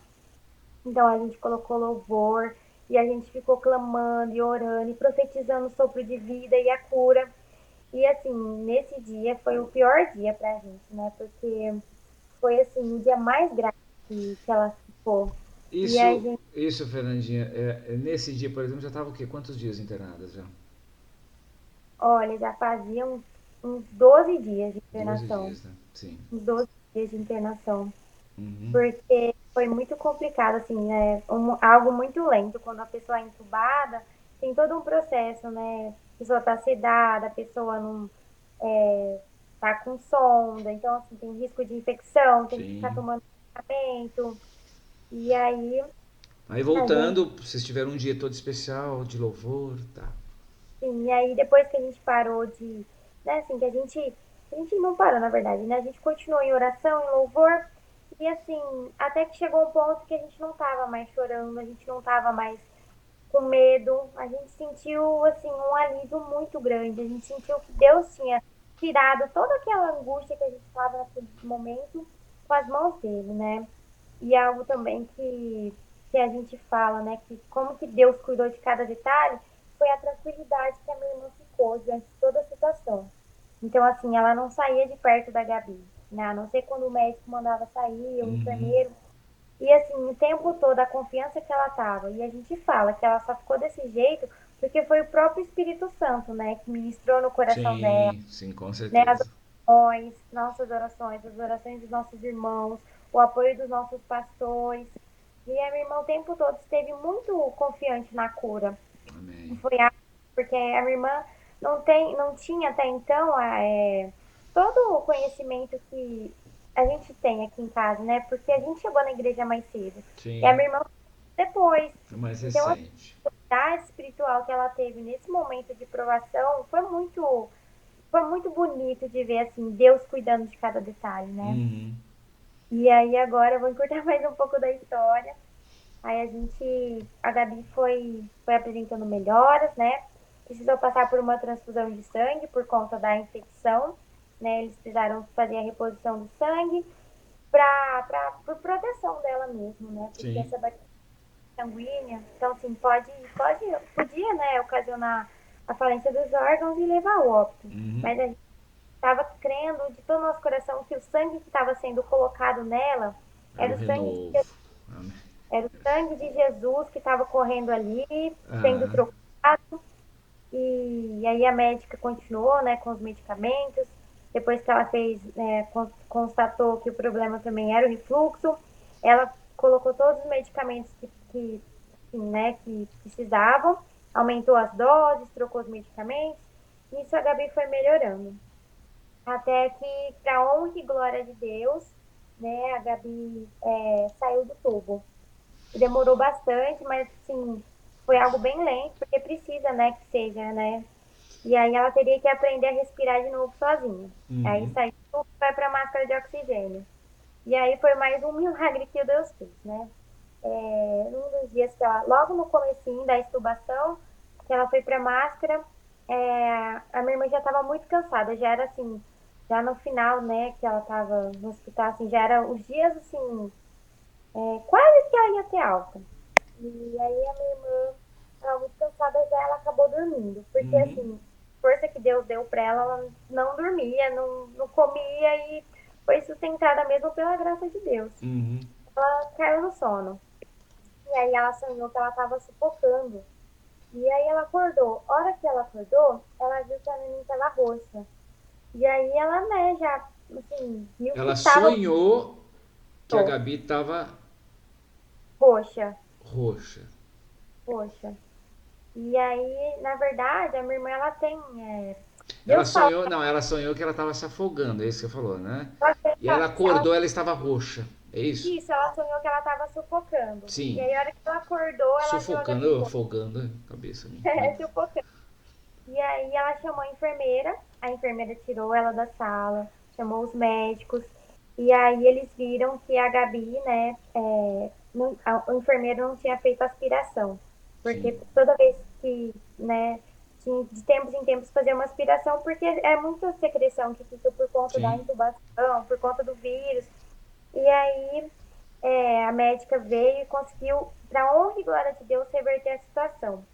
Então a gente colocou louvor e a gente ficou clamando e orando e profetizando o sopro de vida e a cura. E assim, nesse dia foi o pior dia pra gente, né? Porque foi assim, o dia mais grave que ela ficou. E a Isso, gente, isso, Fernandinha. Nesse dia, por exemplo, já estava o quê? Quantos dias internadas já? olha, já fazia uns 12 dias de 12 internação. dias, né? Sim. Uns 12 dias de internação. Uhum. Porque foi muito complicado, assim, né? Algo muito lento. Quando a pessoa é entubada, tem todo um processo, né? A pessoa tá sedada, a pessoa não tá com sonda, então, assim, tem risco de infecção, tem que ficar Sim. tomando medicamento. E aí, Aí a gente, voltando, vocês tiveram um dia todo especial de louvor, tá? sim, e aí depois que a gente parou de, né, assim, a gente não parou, na verdade, né? A gente continuou em oração, em louvor, e assim, até que chegou um ponto que a gente não tava mais chorando, a gente não tava mais com medo, a gente sentiu assim um alívio muito grande. A gente sentiu que Deus tinha tirado toda aquela angústia que a gente estava naquele momento com as mãos dele, né? E algo também que a gente fala, né? Que como que Deus cuidou de cada detalhe foi a tranquilidade que a minha irmã ficou diante de toda a situação. Então, assim, ela não saía de perto da Gabi, né? A não ser quando o médico mandava sair, o Uhum. enfermeiro, e assim, o tempo todo, a confiança que ela tava. E a gente fala que ela só ficou desse jeito porque foi o próprio Espírito Santo, né, que ministrou no coração dela, Sim, sim, com né, as certeza. orações, nossas orações, as orações dos nossos irmãos, o apoio dos nossos pastores. E a minha irmã o tempo todo esteve muito confiante na cura. Amém. Foi a, porque a minha irmã não tinha até então todo o conhecimento que a gente tem aqui em casa, né? Porque a gente chegou na igreja mais cedo. E a Sim, minha irmã depois. é mais Então, a recente. idade espiritual que ela teve nesse momento de provação foi muito bonito de ver assim Deus cuidando de cada detalhe, né? Uhum. E aí agora eu vou encurtar mais um pouco da história. Aí a Gabi foi apresentando melhoras, né? Precisou passar por uma transfusão de sangue por conta da infecção, né? Eles precisaram fazer a reposição do sangue por proteção dela mesmo, né? Porque Sim. essa bactéria sanguínea, então assim, podia, né, ocasionar a falência dos órgãos e levar ao óbito. Uhum. Mas a gente estava crendo de todo o nosso coração que o sangue que estava sendo colocado nela Era o era o sangue de renovo. Amém. era o sangue de Jesus que estava correndo ali, sendo Ah, trocado. E aí a médica continuou, né, com os medicamentos. Depois que ela fez, né, constatou que o problema também era o refluxo, ela colocou todos os medicamentos assim, né, que precisavam, aumentou as doses, trocou os medicamentos. E isso a Gabi foi melhorando. Até que, para honra e glória de Deus, né, a Gabi saiu do tubo. Demorou bastante, mas assim, foi algo bem lento, porque precisa, né, que seja, né? E aí ela teria que aprender a respirar de novo sozinha. Aí Uhum. saiu, vai para a máscara de oxigênio. E aí foi mais um milagre que Deus fez, né? Um dos dias que ela, logo no comecinho da intubação, que ela foi para máscara, a minha irmã já estava muito cansada, já era assim, já no final, né, que ela estava no hospital, assim, já era os dias, assim, quase que ela ia ter alta. E aí a minha irmã estava muito cansada, já ela acabou dormindo, porque Uhum. assim, força que Deus deu para ela, ela não dormia, não comia e foi sustentada mesmo pela graça de Deus. Uhum. Ela caiu no sono. E aí ela sonhou que ela estava sufocando. E aí ela acordou. A hora que ela acordou, ela viu que a neném estava roxa. E aí ela, né, já, assim, viu que Ela estava sonhou que a Gabi tava roxa, roxa. roxa. E aí, na verdade, a minha irmã, ela tem, Ela Deus fala sonhou, não, ela sonhou que ela estava se afogando, é isso que você falou, né? que ela, E ela ela, acordou, ela estava roxa. É isso? isso, ela sonhou que ela estava sufocando. E Sim. aí, a hora que ela acordou, ela viu a Sufocando, Gabi roxa, afogando a cabeça minha. sufocando. E aí ela chamou a enfermeira tirou ela da sala, chamou os médicos, e aí eles viram que a Gabi, né, o enfermeiro não tinha feito aspiração, porque Sim. toda vez que, né, tinha, de tempos em tempos fazer uma aspiração, porque é muita secreção que fica por conta da Sim. intubação, por conta do vírus, e aí a médica veio e conseguiu, para honra e glória de Deus, reverter a situação.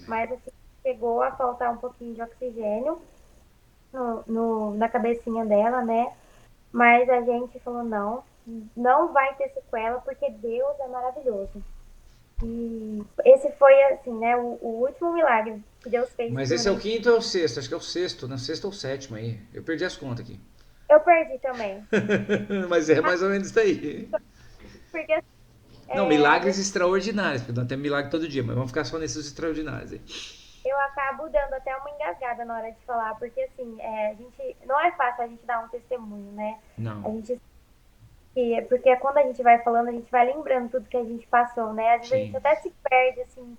Mas assim, chegou a faltar um pouquinho de oxigênio na cabecinha dela, né? Mas a gente falou, não, não vai ter sequela, porque Deus é maravilhoso. E esse foi, assim, né, o último milagre que Deus fez Mas por esse é o mim. quinto ou é o sexto? Acho que é o sexto, né? Sexto ou sétimo aí. Eu perdi as contas aqui. Eu perdi também. Mas é mais ou menos isso aí. Porque Não, às milagres vezes extraordinários, porque não tem milagre todo dia, mas vamos ficar só nesses extraordinários aí. eu acabo dando até uma engasgada na hora de falar, porque assim, a gente, não é fácil a gente dar um testemunho, né? A Não. gente porque quando a gente vai falando, a gente vai lembrando tudo que a gente passou, né? Às vezes a gente Sim. até se perde, assim,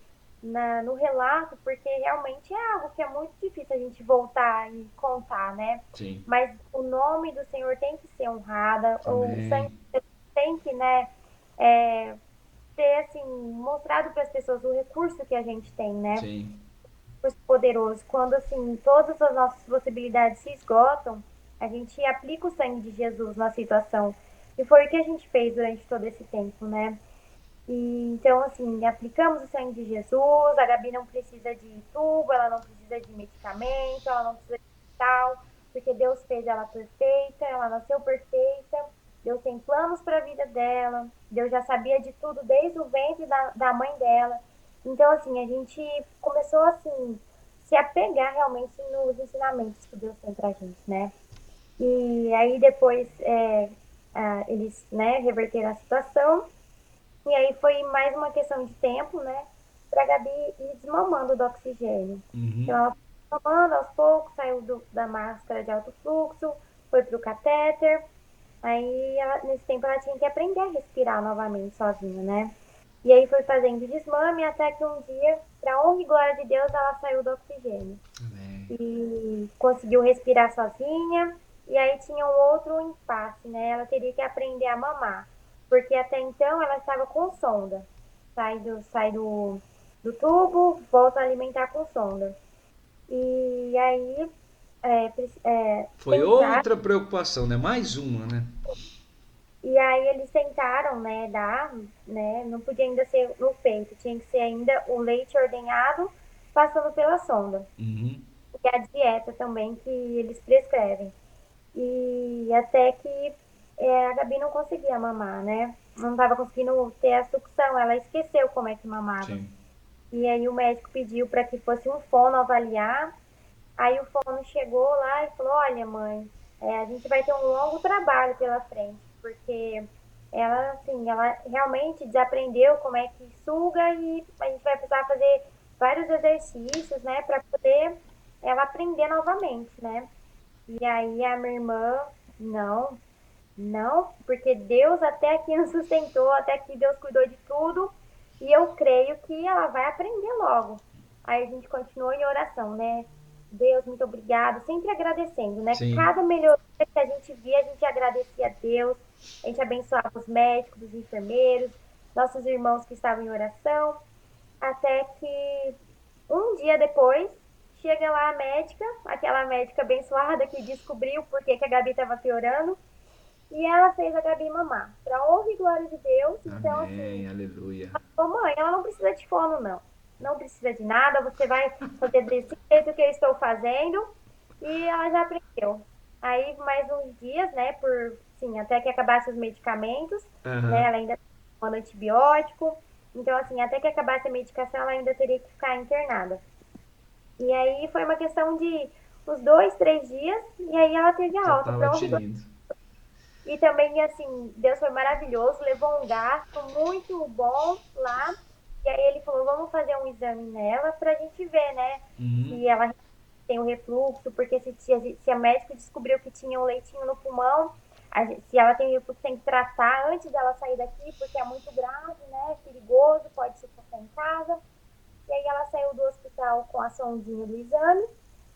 no relato, porque realmente é algo que é muito difícil a gente voltar e contar, né? Sim. Mas o nome do Senhor tem que ser honrado, o sangue Amém. tem que, né, é, ser, assim, mostrado para as pessoas o recurso que a gente tem, né? Sim. Recurso poderoso. Quando, assim, todas as nossas possibilidades se esgotam, a gente aplica o sangue de Jesus na situação. E foi o que a gente fez durante todo esse tempo, né? E, então, assim, aplicamos o sangue de Jesus, a Gabi não precisa de tubo, ela não precisa de medicamento, ela não precisa de tal, porque Deus fez ela perfeita, ela nasceu perfeita, Deus tem planos para a vida dela, Deus já sabia de tudo desde o ventre da mãe dela. Então, assim, a gente começou, assim, se apegar realmente nos ensinamentos que Deus tem pra gente, né? E aí depois eles, né, reverteram a situação. E aí foi mais uma questão de tempo, né, para a Gabi ir desmamando do oxigênio. Então Uhum. ela foi desmamando aos poucos, saiu da máscara de alto fluxo, foi para o catéter. Aí nesse tempo ela tinha que aprender a respirar novamente sozinha, né? E aí foi fazendo desmame até que um dia, para honra e glória de Deus, ela saiu do oxigênio Amém. e conseguiu respirar sozinha. E aí tinha um outro impasse, né? Ela teria que aprender a mamar, porque até então ela estava com sonda. Sai do tubo, volta a alimentar com sonda. E aí Foi tentaram, outra preocupação, né? Mais uma, né? e aí eles tentaram, né, né, não podia ainda ser no peito, tinha que ser ainda o leite ordenhado passando pela sonda. Uhum. E a dieta também que eles prescrevem. E até que a Gabi não conseguia mamar, né? Não estava conseguindo ter a sucção, ela esqueceu como é que mamava. Sim. E aí o médico pediu para que fosse um fono avaliar. Aí o fono chegou lá e falou: Olha, mãe, a gente vai ter um longo trabalho pela frente, porque ela, assim, ela realmente desaprendeu como é que suga e a gente vai precisar fazer vários exercícios, né, para poder ela aprender novamente, né? E aí a minha irmã, não, não, porque Deus até aqui nos sustentou, até aqui Deus cuidou de tudo. e eu creio que ela vai aprender logo. Aí a gente continuou em oração, né? Deus, muito obrigada, sempre agradecendo, né? Sim. Cada melhoria que a gente via, a gente agradecia a Deus, a gente abençoava os médicos, os enfermeiros, nossos irmãos que estavam em oração, até que um dia depois, chega lá a médica, aquela médica abençoada que descobriu por que que a Gabi estava piorando, e ela fez a Gabi mamar. Para honra e glória de Deus, então assim, Amém, aleluia. ô mãe, ela não precisa de fono, não. Não precisa de nada, você vai fazer desse jeito que eu estou fazendo. E ela já aprendeu. Aí, mais uns dias, né, sim, até que acabasse os medicamentos, né, Aham. ela ainda tomando antibiótico. Então, assim, até que acabasse a medicação, ela ainda teria que ficar internada. E aí foi uma questão de uns 2, 3 dias, e aí ela teve a Já alta estava para tinindo. e também, assim, Deus foi maravilhoso, levou um gasto muito bom lá. E aí ele falou, vamos fazer um exame nela pra gente ver, né? Uhum. Se ela tem o refluxo, porque se a médica descobriu que tinha um leitinho no pulmão, se ela tem refluxo, tem que tratar antes dela sair daqui, porque é muito grave, né? É perigoso, pode se ficar em casa. E aí ela saiu do hospital com a sondinha do exame.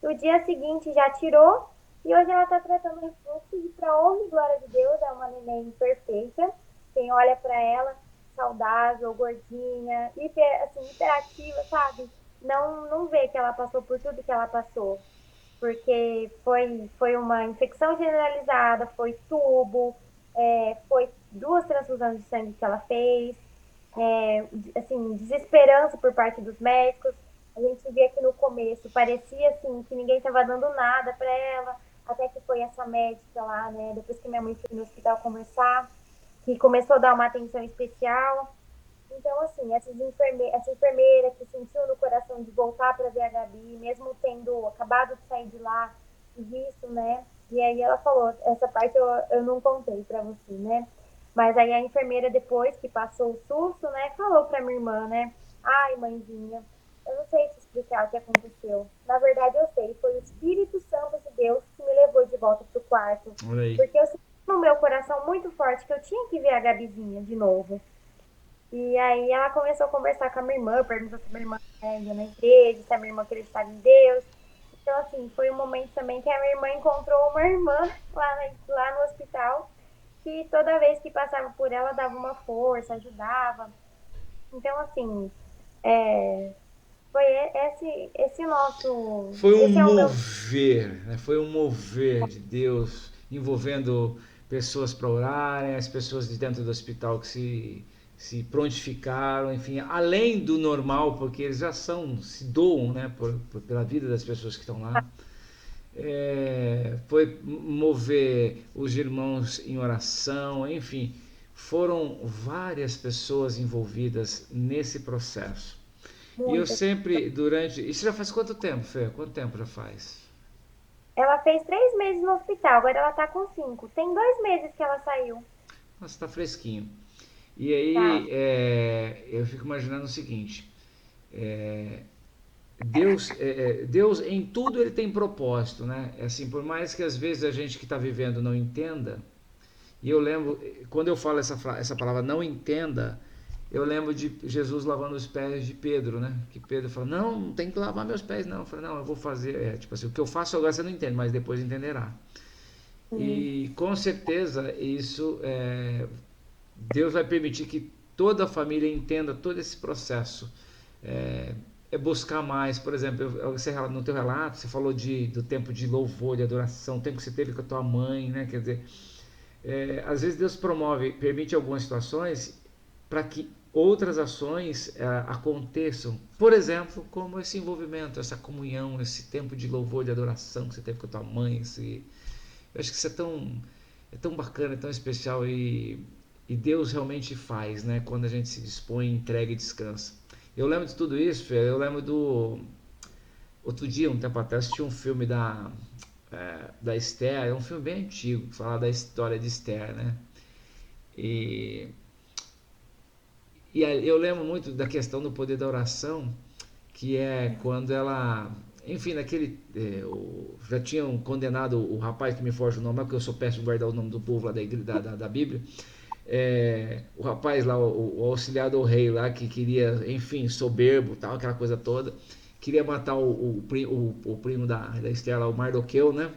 No dia seguinte já tirou. E hoje ela está tratando refluxo e, para honra e glória de Deus, é uma neném perfeita. Quem olha para ela, saudável, gordinha, assim, hiperativa, sabe? Não vê que ela passou por tudo que ela passou. Porque foi uma infecção generalizada, foi tubo, foi 2 transfusões de sangue que ela fez, assim, desesperança por parte dos médicos. A gente via que no começo parecia assim que ninguém estava dando nada para ela, até que foi essa médica lá, né? Depois que minha mãe foi no hospital conversar, que começou a dar uma atenção especial. Então, assim, essa enfermeira que sentiu no coração de voltar para ver a Gabi, mesmo tendo acabado de sair de lá e visto, né? E aí ela falou, essa parte eu não contei para você, né? Mas aí a enfermeira, depois que passou o susto, né, falou para minha irmã, né? Ai, mãezinha, eu não sei te explicar o que aconteceu. Na verdade, eu sei, foi o Espírito Santo de Deus que me levou de volta pro quarto. Olha aí. Porque eu senti no meu coração muito forte que eu tinha que ver a Gabizinha de novo. E aí ela começou a conversar com a minha irmã, perguntou se a minha irmã ia na igreja, se a minha irmã acreditava em Deus. Então, assim, foi um momento também que a minha irmã encontrou uma irmã lá no hospital, que toda vez que passava por ela dava uma força, ajudava. Então, assim, é, foi Foi um esse é o meu, mover, né? Foi um mover de Deus envolvendo pessoas para orarem, as pessoas de dentro do hospital que se prontificaram, enfim, além do normal, porque eles já se doam, né, pela vida das pessoas que estão lá. Foi mover os irmãos em oração, enfim, foram várias pessoas envolvidas nesse processo. E eu muitas. sempre, durante. Isso já faz quanto tempo, Fê? Quanto tempo já faz? Ela fez 3 meses no hospital, agora ela tá com 5. Tem 2 meses que ela saiu, Nossa, tá fresquinho. E tá? aí, eu fico imaginando o seguinte: é, Deus em tudo ele tem propósito, né? Assim, por mais que às vezes a gente que está vivendo não entenda, e eu lembro, quando eu falo essa palavra não entenda, eu lembro de Jesus lavando os pés de Pedro, né? Que Pedro falou, não tem que lavar meus pés, não. Eu falei, não, eu vou fazer, tipo assim, o que eu faço agora você não entende, mas depois entenderá. Sim, E com certeza isso, Deus vai permitir que toda a família entenda todo esse processo. É, buscar mais, por exemplo, você, no teu relato, você falou do tempo de louvor, de adoração, o tempo que você teve com a tua mãe, né? Quer dizer, às vezes Deus permite algumas situações para que outras ações aconteçam. Por exemplo, como esse envolvimento, essa comunhão, esse tempo de louvor, de adoração que você teve com a tua mãe. Eu acho que isso é tão bacana, é tão especial e Deus realmente faz, né? Quando a gente se dispõe, entrega e descansa. Eu lembro de tudo isso, Fê, eu lembro do... Outro dia, um tempo atrás, tinha um filme da Esther, é um filme bem antigo, que fala da história de Esther, né? E, e eu lembro muito da questão do poder da oração, que é quando ela, enfim, já tinham condenado o rapaz que me foge o nome, porque eu sou péssimo em guardar o nome do povo lá da Bíblia, O rapaz lá, o auxiliar do rei lá, que queria, enfim, soberbo, tal, aquela coisa toda, queria matar o primo da Esther lá, o Mardoqueu, né?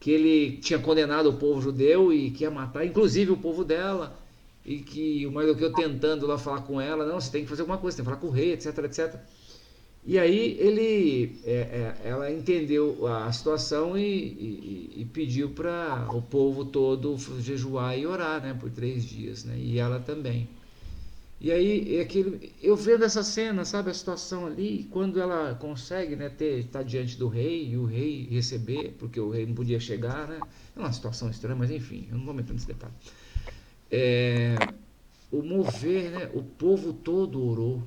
Que ele tinha condenado o povo judeu e que ia matar, inclusive o povo dela, e que o Mardoqueu tentando lá falar com ela, não, você tem que fazer alguma coisa, você tem que falar com o rei, etc, etc. E aí ela entendeu a situação e pediu para o povo todo jejuar e orar, né, por 3 dias, né, e ela também. E aí eu vendo essa cena, sabe, a situação ali, quando ela consegue, né, estar diante do rei e o rei receber, porque o rei não podia chegar, né, é uma situação estranha, mas enfim, eu não vou meter nesse detalhe. É, o mover, né, o povo todo orou,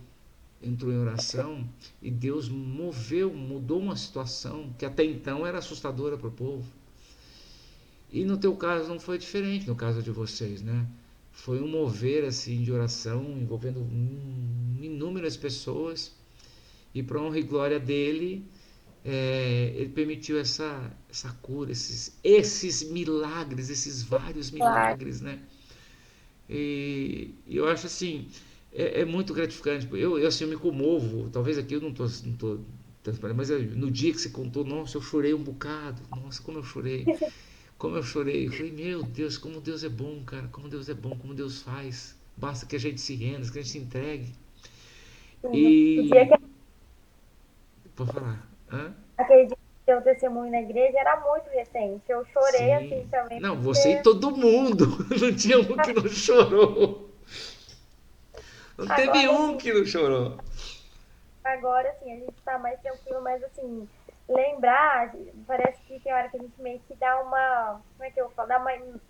entrou em oração e Deus mudou uma situação que até então era assustadora para o povo. E no teu caso não foi diferente, no caso de vocês, né? Foi um mover assim de oração envolvendo inúmeras pessoas e para honra e glória dele, ele permitiu essa cura, esses milagres, esses vários Claro. milagres, né? E eu acho assim, é muito gratificante. Eu, assim, eu me comovo. Talvez aqui eu não tô transparente, mas no dia que você contou, nossa, eu chorei um bocado. Nossa, como eu chorei. Como eu chorei. Eu falei, meu Deus, como Deus é bom, cara. Como Deus é bom, como Deus faz. Basta que a gente se renda, que a gente se entregue. O dia E. que Pode falar. Hã? aquele dia que deu testemunho na igreja era muito recente. Eu chorei assim Sim. também, Não, você e porque todo mundo. Não tinha um que não chorou. Não teve agora um assim, que não chorou. agora assim, a gente tá mais tranquilo, mas assim, lembrar, parece que tem hora que a gente meio que dá uma, como é que eu falo,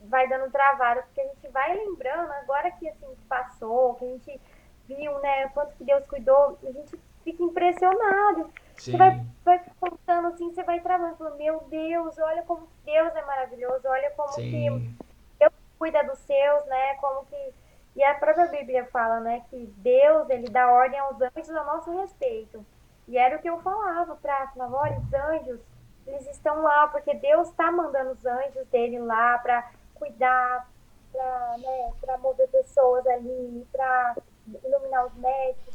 vai dando travada, porque a gente vai lembrando, agora que assim, que passou, que a gente viu, né, quanto que Deus cuidou, a gente fica impressionado. Você Sim, vai contando assim, você vai travando, falando, meu Deus, olha como Deus é maravilhoso, olha como que sim, Deus cuida dos seus, né, como que e a própria Bíblia fala, né, que Deus, ele dá ordem aos anjos a nosso respeito. E era o que eu falava falava, olha, os anjos, eles estão lá, porque Deus está mandando os anjos dele lá para cuidar, para, né, para mover pessoas ali, para iluminar os médicos.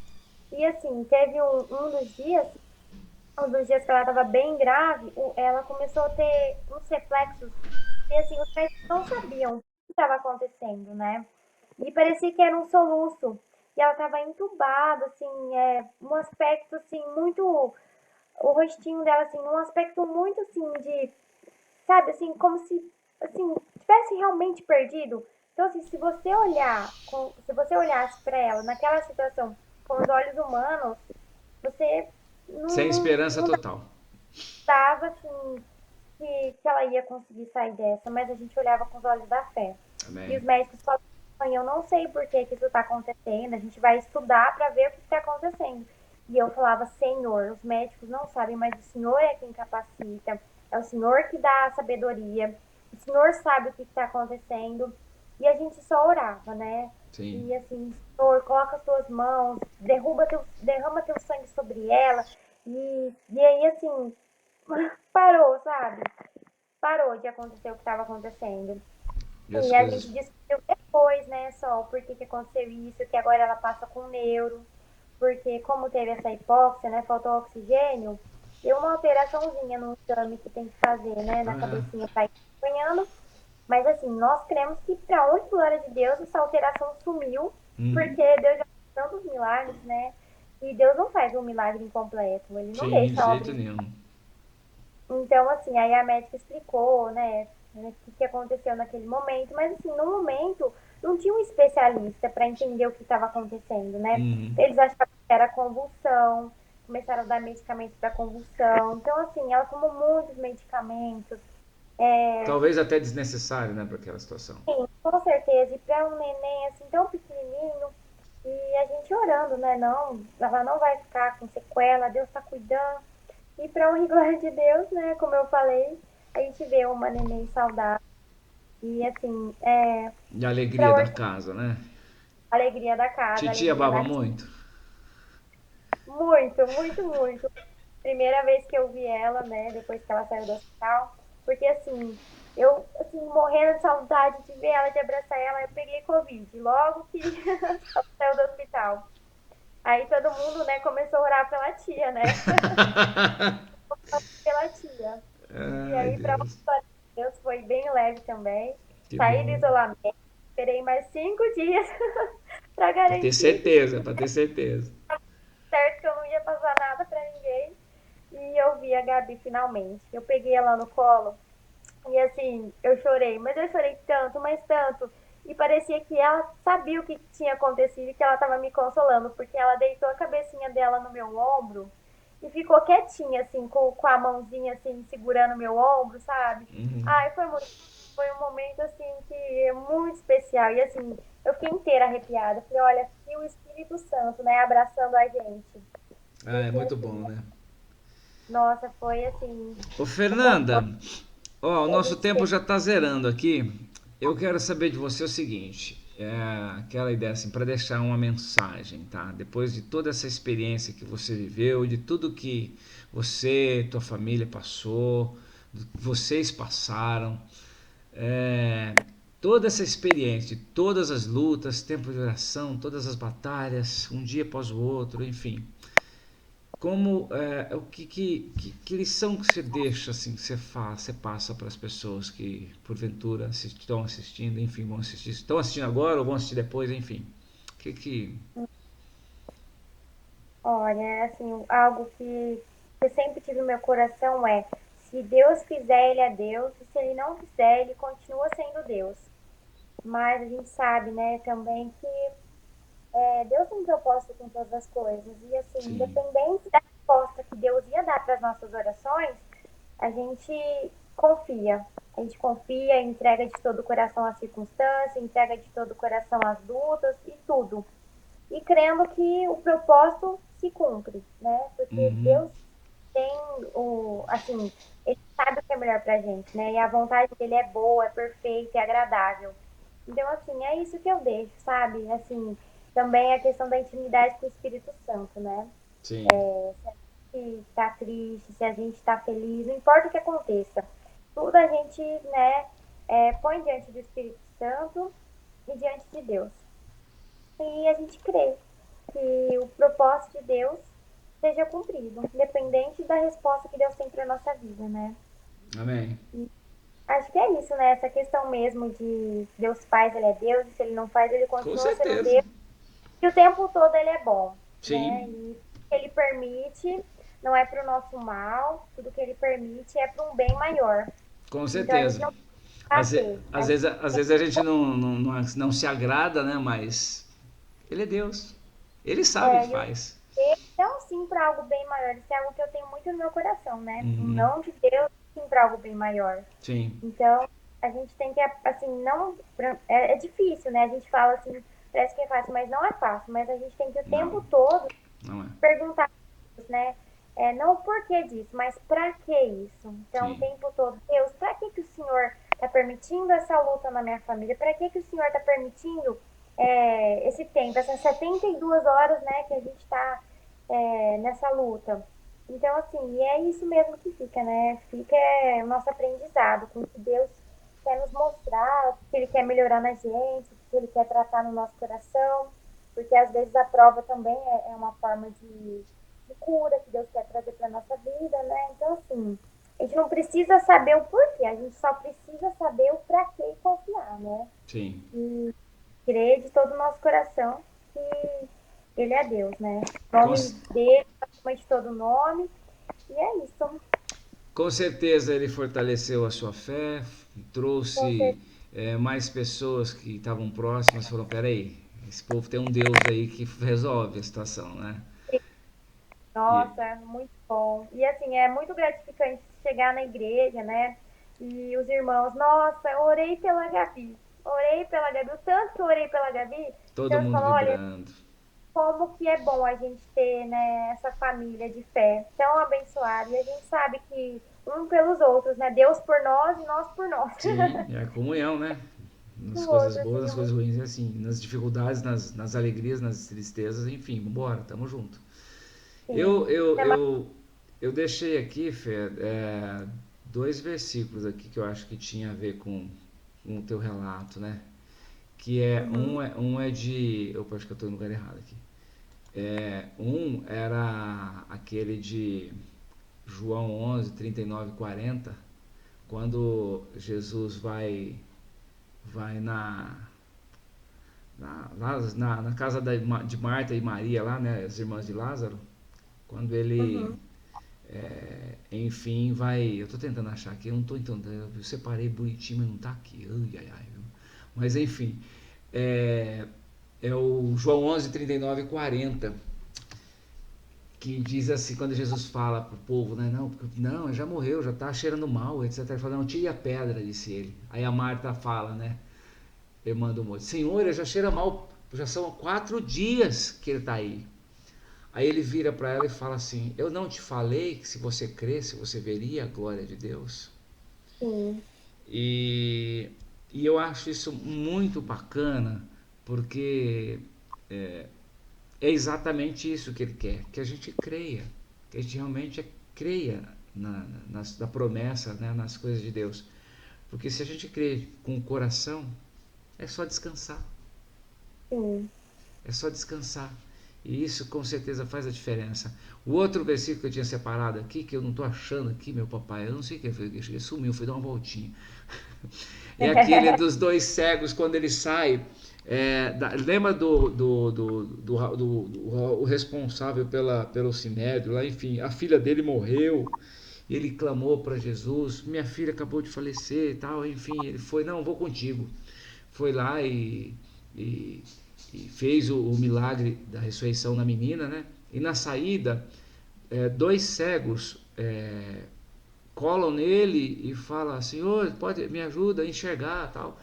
E assim, teve um dos dias que ela estava bem grave, ela começou a ter uns reflexos, e assim, os médicos não sabiam o que estava acontecendo, né? E parecia que era um soluço. E ela estava entubada, assim, um aspecto, assim, muito... O rostinho dela, assim, um aspecto muito, assim, de... Sabe, assim, como se, assim, tivesse realmente perdido. Então, assim, se você olhasse para ela naquela situação com os olhos humanos, você sem esperança não total. dava, assim, que ela ia conseguir sair dessa, mas a gente olhava com os olhos da fé. E Amém. os médicos falaram, mãe, eu não sei por que, que isso está acontecendo, a gente vai estudar para ver o que está acontecendo. E eu falava, Senhor, os médicos não sabem, mas o Senhor é quem capacita, é o Senhor que dá a sabedoria, o Senhor sabe o que está acontecendo. E a gente só orava, né? Sim. E assim, Senhor, coloca as tuas mãos, derrama teu sangue sobre ela. E aí, assim, parou, sabe? Parou de acontecer o que estava acontecendo. E as E a coisas. gente descobriu depois, né, só por que que aconteceu isso, que agora ela passa com neuro, porque como teve essa hipóxia, né, faltou oxigênio, deu uma alteraçãozinha no exame que tem que fazer, né, na Ah, cabecinha para ir acompanhando. Mas assim, nós cremos que para honra e glória de Deus essa alteração sumiu, uhum. porque Deus já fez tantos milagres, né? E Deus não faz um milagre incompleto, ele não Sim, de deixa a obra. jeito nenhum. Então, assim, aí a médica explicou, né, o que aconteceu naquele momento, mas assim, no momento não tinha um especialista para entender o que estava acontecendo, né? Uhum. Eles achavam que era convulsão, começaram a dar medicamentos para convulsão. Então, assim, ela tomou muitos medicamentos, Talvez até desnecessário, né, para aquela situação. sim, com certeza. E para um neném assim tão pequenininho, e a gente orando, né? Não, ela não vai ficar com sequela, Deus está cuidando. E para honra e glória de Deus, né? Como eu falei, a gente vê uma neném saudável. E assim, E a alegria para da casa, né? a alegria da casa, a Titia alegria baba da muito. muito, muito, muito. Primeira vez que eu vi ela, né, depois que ela saiu do hospital, porque assim, Eu, assim, morrendo de saudade de ver ela, de abraçar ela, eu peguei Covid, logo que ela saiu do hospital. Aí todo mundo, né, começou a orar pela tia, né? Pela tia. E Ai, aí, para Deus. Deus, foi bem leve também. Que Saí do bom. isolamento, esperei mais 5 dias para Pra ter garantir que certeza, pra ter certeza. certo que eu não ia passar nada para ninguém. E eu vi a Gabi finalmente. Eu peguei ela no colo e assim, eu chorei, mas eu chorei tanto, mas tanto. E parecia que ela sabia o que tinha acontecido e que ela estava me consolando, porque ela deitou a cabecinha dela no meu ombro e ficou quietinha, assim, com a mãozinha assim, segurando meu ombro, sabe? Uhum. Ai, foi um momento assim que é muito especial. E assim, eu fiquei inteira arrepiada. Falei, olha, que o Espírito Santo, né, abraçando a gente. Ah, é Porque muito assim, bom, né? nossa, foi assim, Ô, o conforto Fernanda, ó, o que a nosso gente tempo teve. já tá zerando aqui. Eu quero saber de você o seguinte, aquela ideia assim, para deixar uma mensagem, tá? Depois de toda essa experiência que você viveu, de tudo que você, tua família passou, vocês passaram, é, toda essa experiência, todas as lutas, tempo de oração, todas as batalhas, um dia após o outro, enfim. Como o que lição que você deixa assim, que você faz, você passa para as pessoas que porventura estão assistindo, enfim, vão assistir, estão assistindo agora ou vão assistir depois, enfim. Que Olha, assim, algo que eu sempre tive no meu coração é: se Deus fizer, Ele é Deus, e se Ele não fizer, Ele continua sendo Deus. Mas a gente sabe, né, também que Deus tem um propósito com todas as coisas. E, assim, sim. independente da resposta que Deus ia dar para as nossas orações, a gente confia. A gente confia, entrega de todo o coração as circunstâncias, entrega de todo o coração as lutas e tudo. E crendo que o propósito se cumpre, né? Porque Uhum. Deus tem assim, ele sabe o que é melhor pra gente, né? E a vontade dele é boa, é perfeita, é agradável. Então, assim, é isso que eu deixo, sabe? Assim, também a questão da intimidade com o Espírito Santo, né? Sim. Se a gente tá triste, se a gente tá feliz, não importa o que aconteça. Tudo a gente, né, põe diante do Espírito Santo e diante de Deus. E a gente crê que o propósito de Deus seja cumprido, independente da resposta que Deus tem para nossa vida, né? Amém. E acho que é isso, né? Essa questão mesmo de Deus faz, ele é Deus, e se ele não faz, ele Com continua sendo certeza. Deus. E o tempo todo ele é bom, né? Sim. E o que ele permite não é para o nosso mal, tudo que ele permite é para um bem maior. Com Então a gente certeza. não precisa ter. A gente Às vezes a gente não se agrada, né? Mas ele é Deus. Ele sabe o que é, faz. Não, sim, para algo bem maior. Isso é algo que eu tenho muito no meu coração, né? Um Uhum. não de Deus, sim, para algo bem maior. Sim. Então, a gente tem que, assim, não. É difícil, né? A gente fala assim, parece que é fácil, mas não é fácil. Mas a gente tem que o Não, tempo todo não é. perguntar, né? Não o porquê disso, mas para que isso? Então, o Sim. tempo todo, Deus, para que o Senhor está permitindo essa luta na minha família? Para que o Senhor está permitindo esse tempo, essas 72 horas, né, que a gente está nessa luta? Então, assim, e é isso mesmo que fica, né? Fica o nosso aprendizado com o que Deus quer nos mostrar, o que Ele quer melhorar na gente, o que Ele quer tratar no nosso coração, porque às vezes a prova também é uma forma de cura que Deus quer trazer para nossa vida, né? Então, assim, a gente não precisa saber o porquê, a gente só precisa saber o para que e confiar, né? Sim. E crer de todo o nosso coração que Ele é Deus, né? O Com, nome dele, acima de todo nome, e é isso. com certeza ele fortaleceu a sua fé, Com trouxe certeza. mais pessoas que estavam próximas, falaram, peraí, esse povo tem um Deus aí que resolve a situação, né? E, Nossa, muito bom. E assim, é muito gratificante chegar na igreja, né? E os irmãos, nossa, eu orei pela Gabi. Orei pela Gabi. O tanto que eu orei pela Gabi, todo Deus mundo falou, olha, vibrando. como que é bom a gente ter, né, essa família de fé tão abençoada. E a gente sabe que um pelos outros, né? Deus por nós e nós por nós. Sim, é a comunhão, né? Nas Um coisas outro, boas, assim, nas coisas ruins, é assim, nas dificuldades, nas alegrias, nas tristezas, enfim, vambora, tamo junto. assim. Eu, eu, eu, eu deixei aqui, Fê, dois versículos aqui que eu acho que tinha a ver com o teu relato, né? Que um é de... Opa, acho que eu estou no lugar errado aqui. Um era aquele de João 11, 39 e 40, quando Jesus vai na casa de Marta e Maria lá, né, as irmãs de Lázaro, quando ele enfim vai, eu tô tentando achar aqui, eu não tô entendendo, eu separei bonitinho, mas não tá aqui, viu? Mas enfim, é o João 11, 39 e 40, que diz assim, quando Jesus fala pro povo, né, não, já morreu, já tá cheirando mal, etc. Ele fala, não, tire a pedra, disse ele. Aí a Marta fala, né, irmã do moço, Senhor, ele já cheira mal, já são 4 dias que ele tá aí. Aí ele vira para ela e fala assim, eu não te falei que se você cresce, você veria a glória de Deus? Sim. E eu acho isso muito bacana, porque é exatamente isso que ele quer, que a gente creia, que a gente realmente creia na promessa, né, nas coisas de Deus. Porque se a gente crê com o coração, é só descansar. Sim. É só descansar. E isso com certeza faz a diferença. O outro versículo que eu tinha separado aqui, que eu não estou achando aqui, meu papai, eu não sei o que foi, ele sumiu, foi dar uma voltinha. É aquele dos dois cegos, quando ele sai. Lembra o responsável pelo sinédrio lá, enfim, a filha dele morreu. Ele clamou para Jesus, minha filha acabou de falecer e tal, enfim, ele foi, não, vou contigo. Foi lá e fez o milagre da ressurreição na menina, né? E na saída, dois cegos colam nele e falam, Senhor, pode me ajuda a enxergar, tal.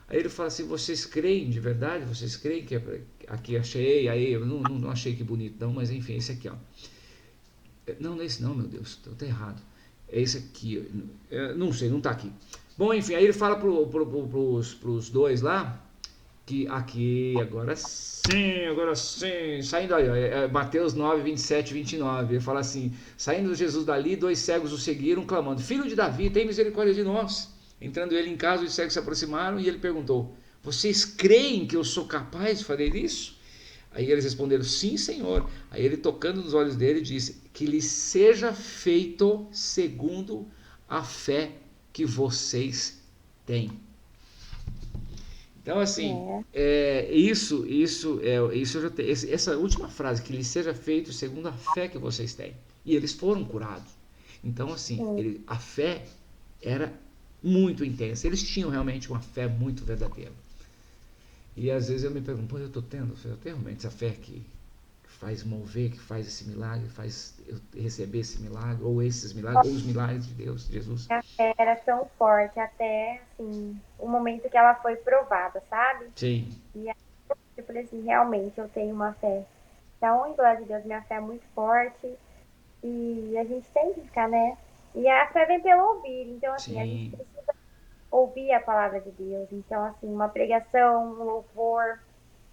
Aí ele fala assim, vocês creem de verdade? Vocês creem que aqui achei? Aí eu não achei que bonito não, mas enfim, esse aqui, ó. Não, não é esse não, meu Deus, tá errado. É esse aqui, não sei, não tá aqui. Bom, enfim, aí ele fala pros dois lá, que aqui, agora sim, saindo aí, Mateus 9, 27 e 29, ele fala assim, saindo Jesus dali, dois cegos o seguiram, clamando, filho de Davi, tem misericórdia de nós. Entrando ele em casa, os cegos se aproximaram e ele perguntou, vocês creem que eu sou capaz de fazer isso? Aí eles responderam, sim, Senhor. Aí ele, tocando nos olhos dele, disse, que lhe seja feito segundo a fé que vocês têm. Então, assim, essa última frase, que lhe seja feito segundo a fé que vocês têm. E eles foram curados. Então, assim, a fé era muito intensa. Eles tinham realmente uma fé muito verdadeira. E às vezes eu me pergunto, pô, eu tenho realmente essa fé que faz mover, que faz esse milagre, faz eu receber esse milagre, ou esses milagres, ou os milagres de Deus, de Jesus. A fé era tão forte até, assim, o momento que ela foi provada, sabe? Sim. E aí eu falei assim, realmente eu tenho uma fé. Então, em glória de Deus, minha fé é muito forte e a gente tem que ficar, né? E a fé vem pelo ouvir, então assim, a gente Sim. precisa ouvir a palavra de Deus. Então, assim, uma pregação, um louvor,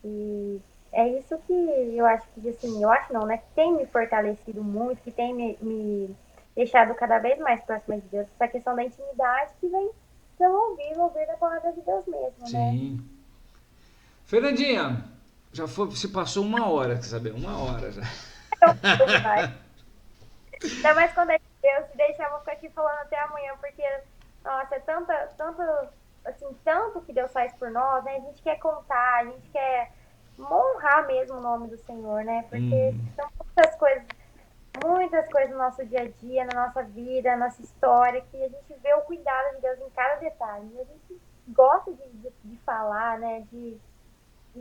e é isso que eu acho que, assim, eu acho não, né? Que tem me fortalecido muito, que tem me deixado cada vez mais próxima de Deus. Essa questão da intimidade que vem pelo ouvir da palavra de Deus mesmo, né? Sim. Fernandinha, se passou 1 hora, quer saber? 1 hora já. Então, demais. Ainda mais quando é Deus, se deixar, eu vou ficar aqui falando até amanhã, porque, nossa, é tanto que Deus faz por nós, né? A gente quer contar, a gente quer honrar mesmo o nome do Senhor, né? Porque são muitas coisas no nosso dia a dia, na nossa vida, na nossa história, que a gente vê o cuidado de Deus em cada detalhe. E a gente gosta de falar, né? E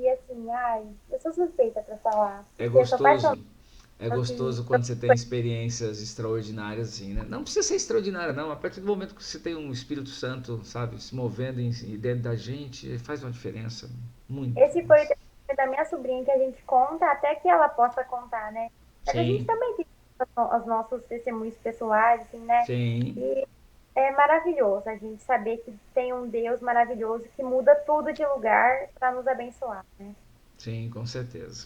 assim, ai, eu sou suspeita pra falar. É Eu sou apaixonada. gostoso. É gostoso quando você tem experiências extraordinárias assim, né? Não precisa ser extraordinária, não. A partir do momento que você tem um Espírito Santo, sabe, se movendo dentro da gente, faz uma diferença muito. Esse foi o testemunho da minha sobrinha que a gente conta até que ela possa contar, né? Mas a gente Sim, também tem os nossos testemunhos pessoais, assim, né? sim. E é maravilhoso a gente saber que tem um Deus maravilhoso que muda tudo de lugar para nos abençoar, né? Sim, com certeza.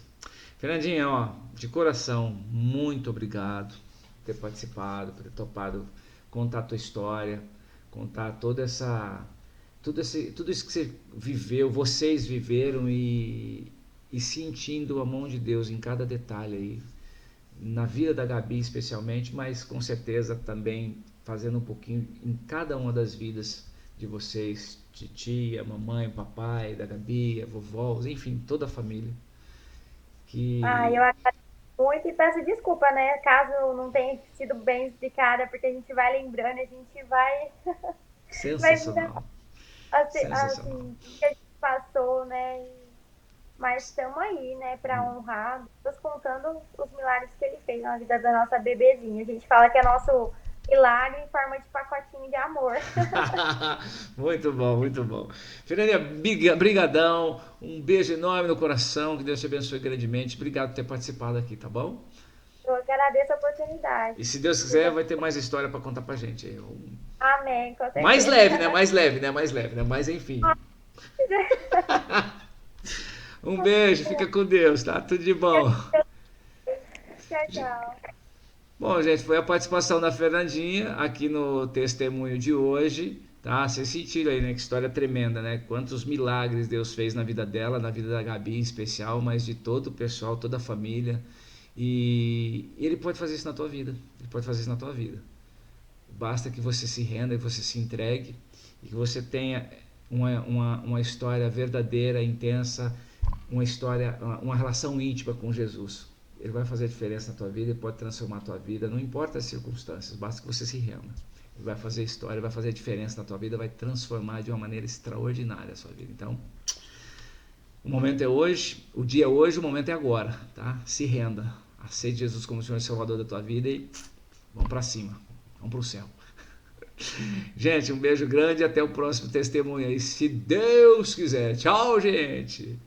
Fernandinha, ó, de coração, muito obrigado por ter participado, por ter topado contar a tua história, contar tudo isso que você viveu, vocês viveram e sentindo a mão de Deus em cada detalhe aí, na vida da Gabi especialmente, mas com certeza também fazendo um pouquinho em cada uma das vidas de vocês, titia, mamãe, papai, da Gabi, a vovó, enfim, toda a família. Eu Que agradeço muito e peço desculpa, né? Caso não tenha sido bem explicada, porque a gente vai lembrando, a gente vai vendo sensacional, sensacional. assim, o que a gente passou, né? Mas estamos aí, né, para honrar, Deus contando os milagres que ele fez na vida da nossa bebezinha. A gente fala que é nosso milagre em forma de pacotinho de amor. Muito bom, muito bom. Fernanda, brigadão, um beijo enorme no coração, que Deus te abençoe grandemente. Obrigado por ter participado aqui, tá bom? Eu agradeço a oportunidade. E se Deus quiser, vai ter mais história para contar pra gente. Amém, com Mais certeza. leve, né? Mais leve, né? Mais leve, né? Mas enfim. Um beijo, fica com Deus, tá? Tudo de bom. Tchau, tchau. Bom, gente, foi a participação da Fernandinha aqui no testemunho de hoje, tá? Vocês sentiram aí, né? Que história tremenda, né? Quantos milagres Deus fez na vida dela, na vida da Gabi em especial, mas de todo o pessoal, toda a família. E Ele pode fazer isso na tua vida. Ele pode fazer isso na tua vida. Basta que você se renda, que você se entregue e que você tenha uma história verdadeira, intensa, uma relação íntima com Jesus. Ele vai fazer a diferença na tua vida, ele pode transformar a tua vida, não importa as circunstâncias, basta que você se renda. Ele vai fazer história, vai fazer a diferença na tua vida, vai transformar de uma maneira extraordinária a sua vida. Então, o momento é hoje, o dia é hoje, o momento é agora, tá? Se renda, aceite Jesus como Senhor e Salvador da tua vida e vamos para cima, vamos para o céu. Gente, um beijo grande e até o próximo testemunho aí, se Deus quiser. Tchau, gente!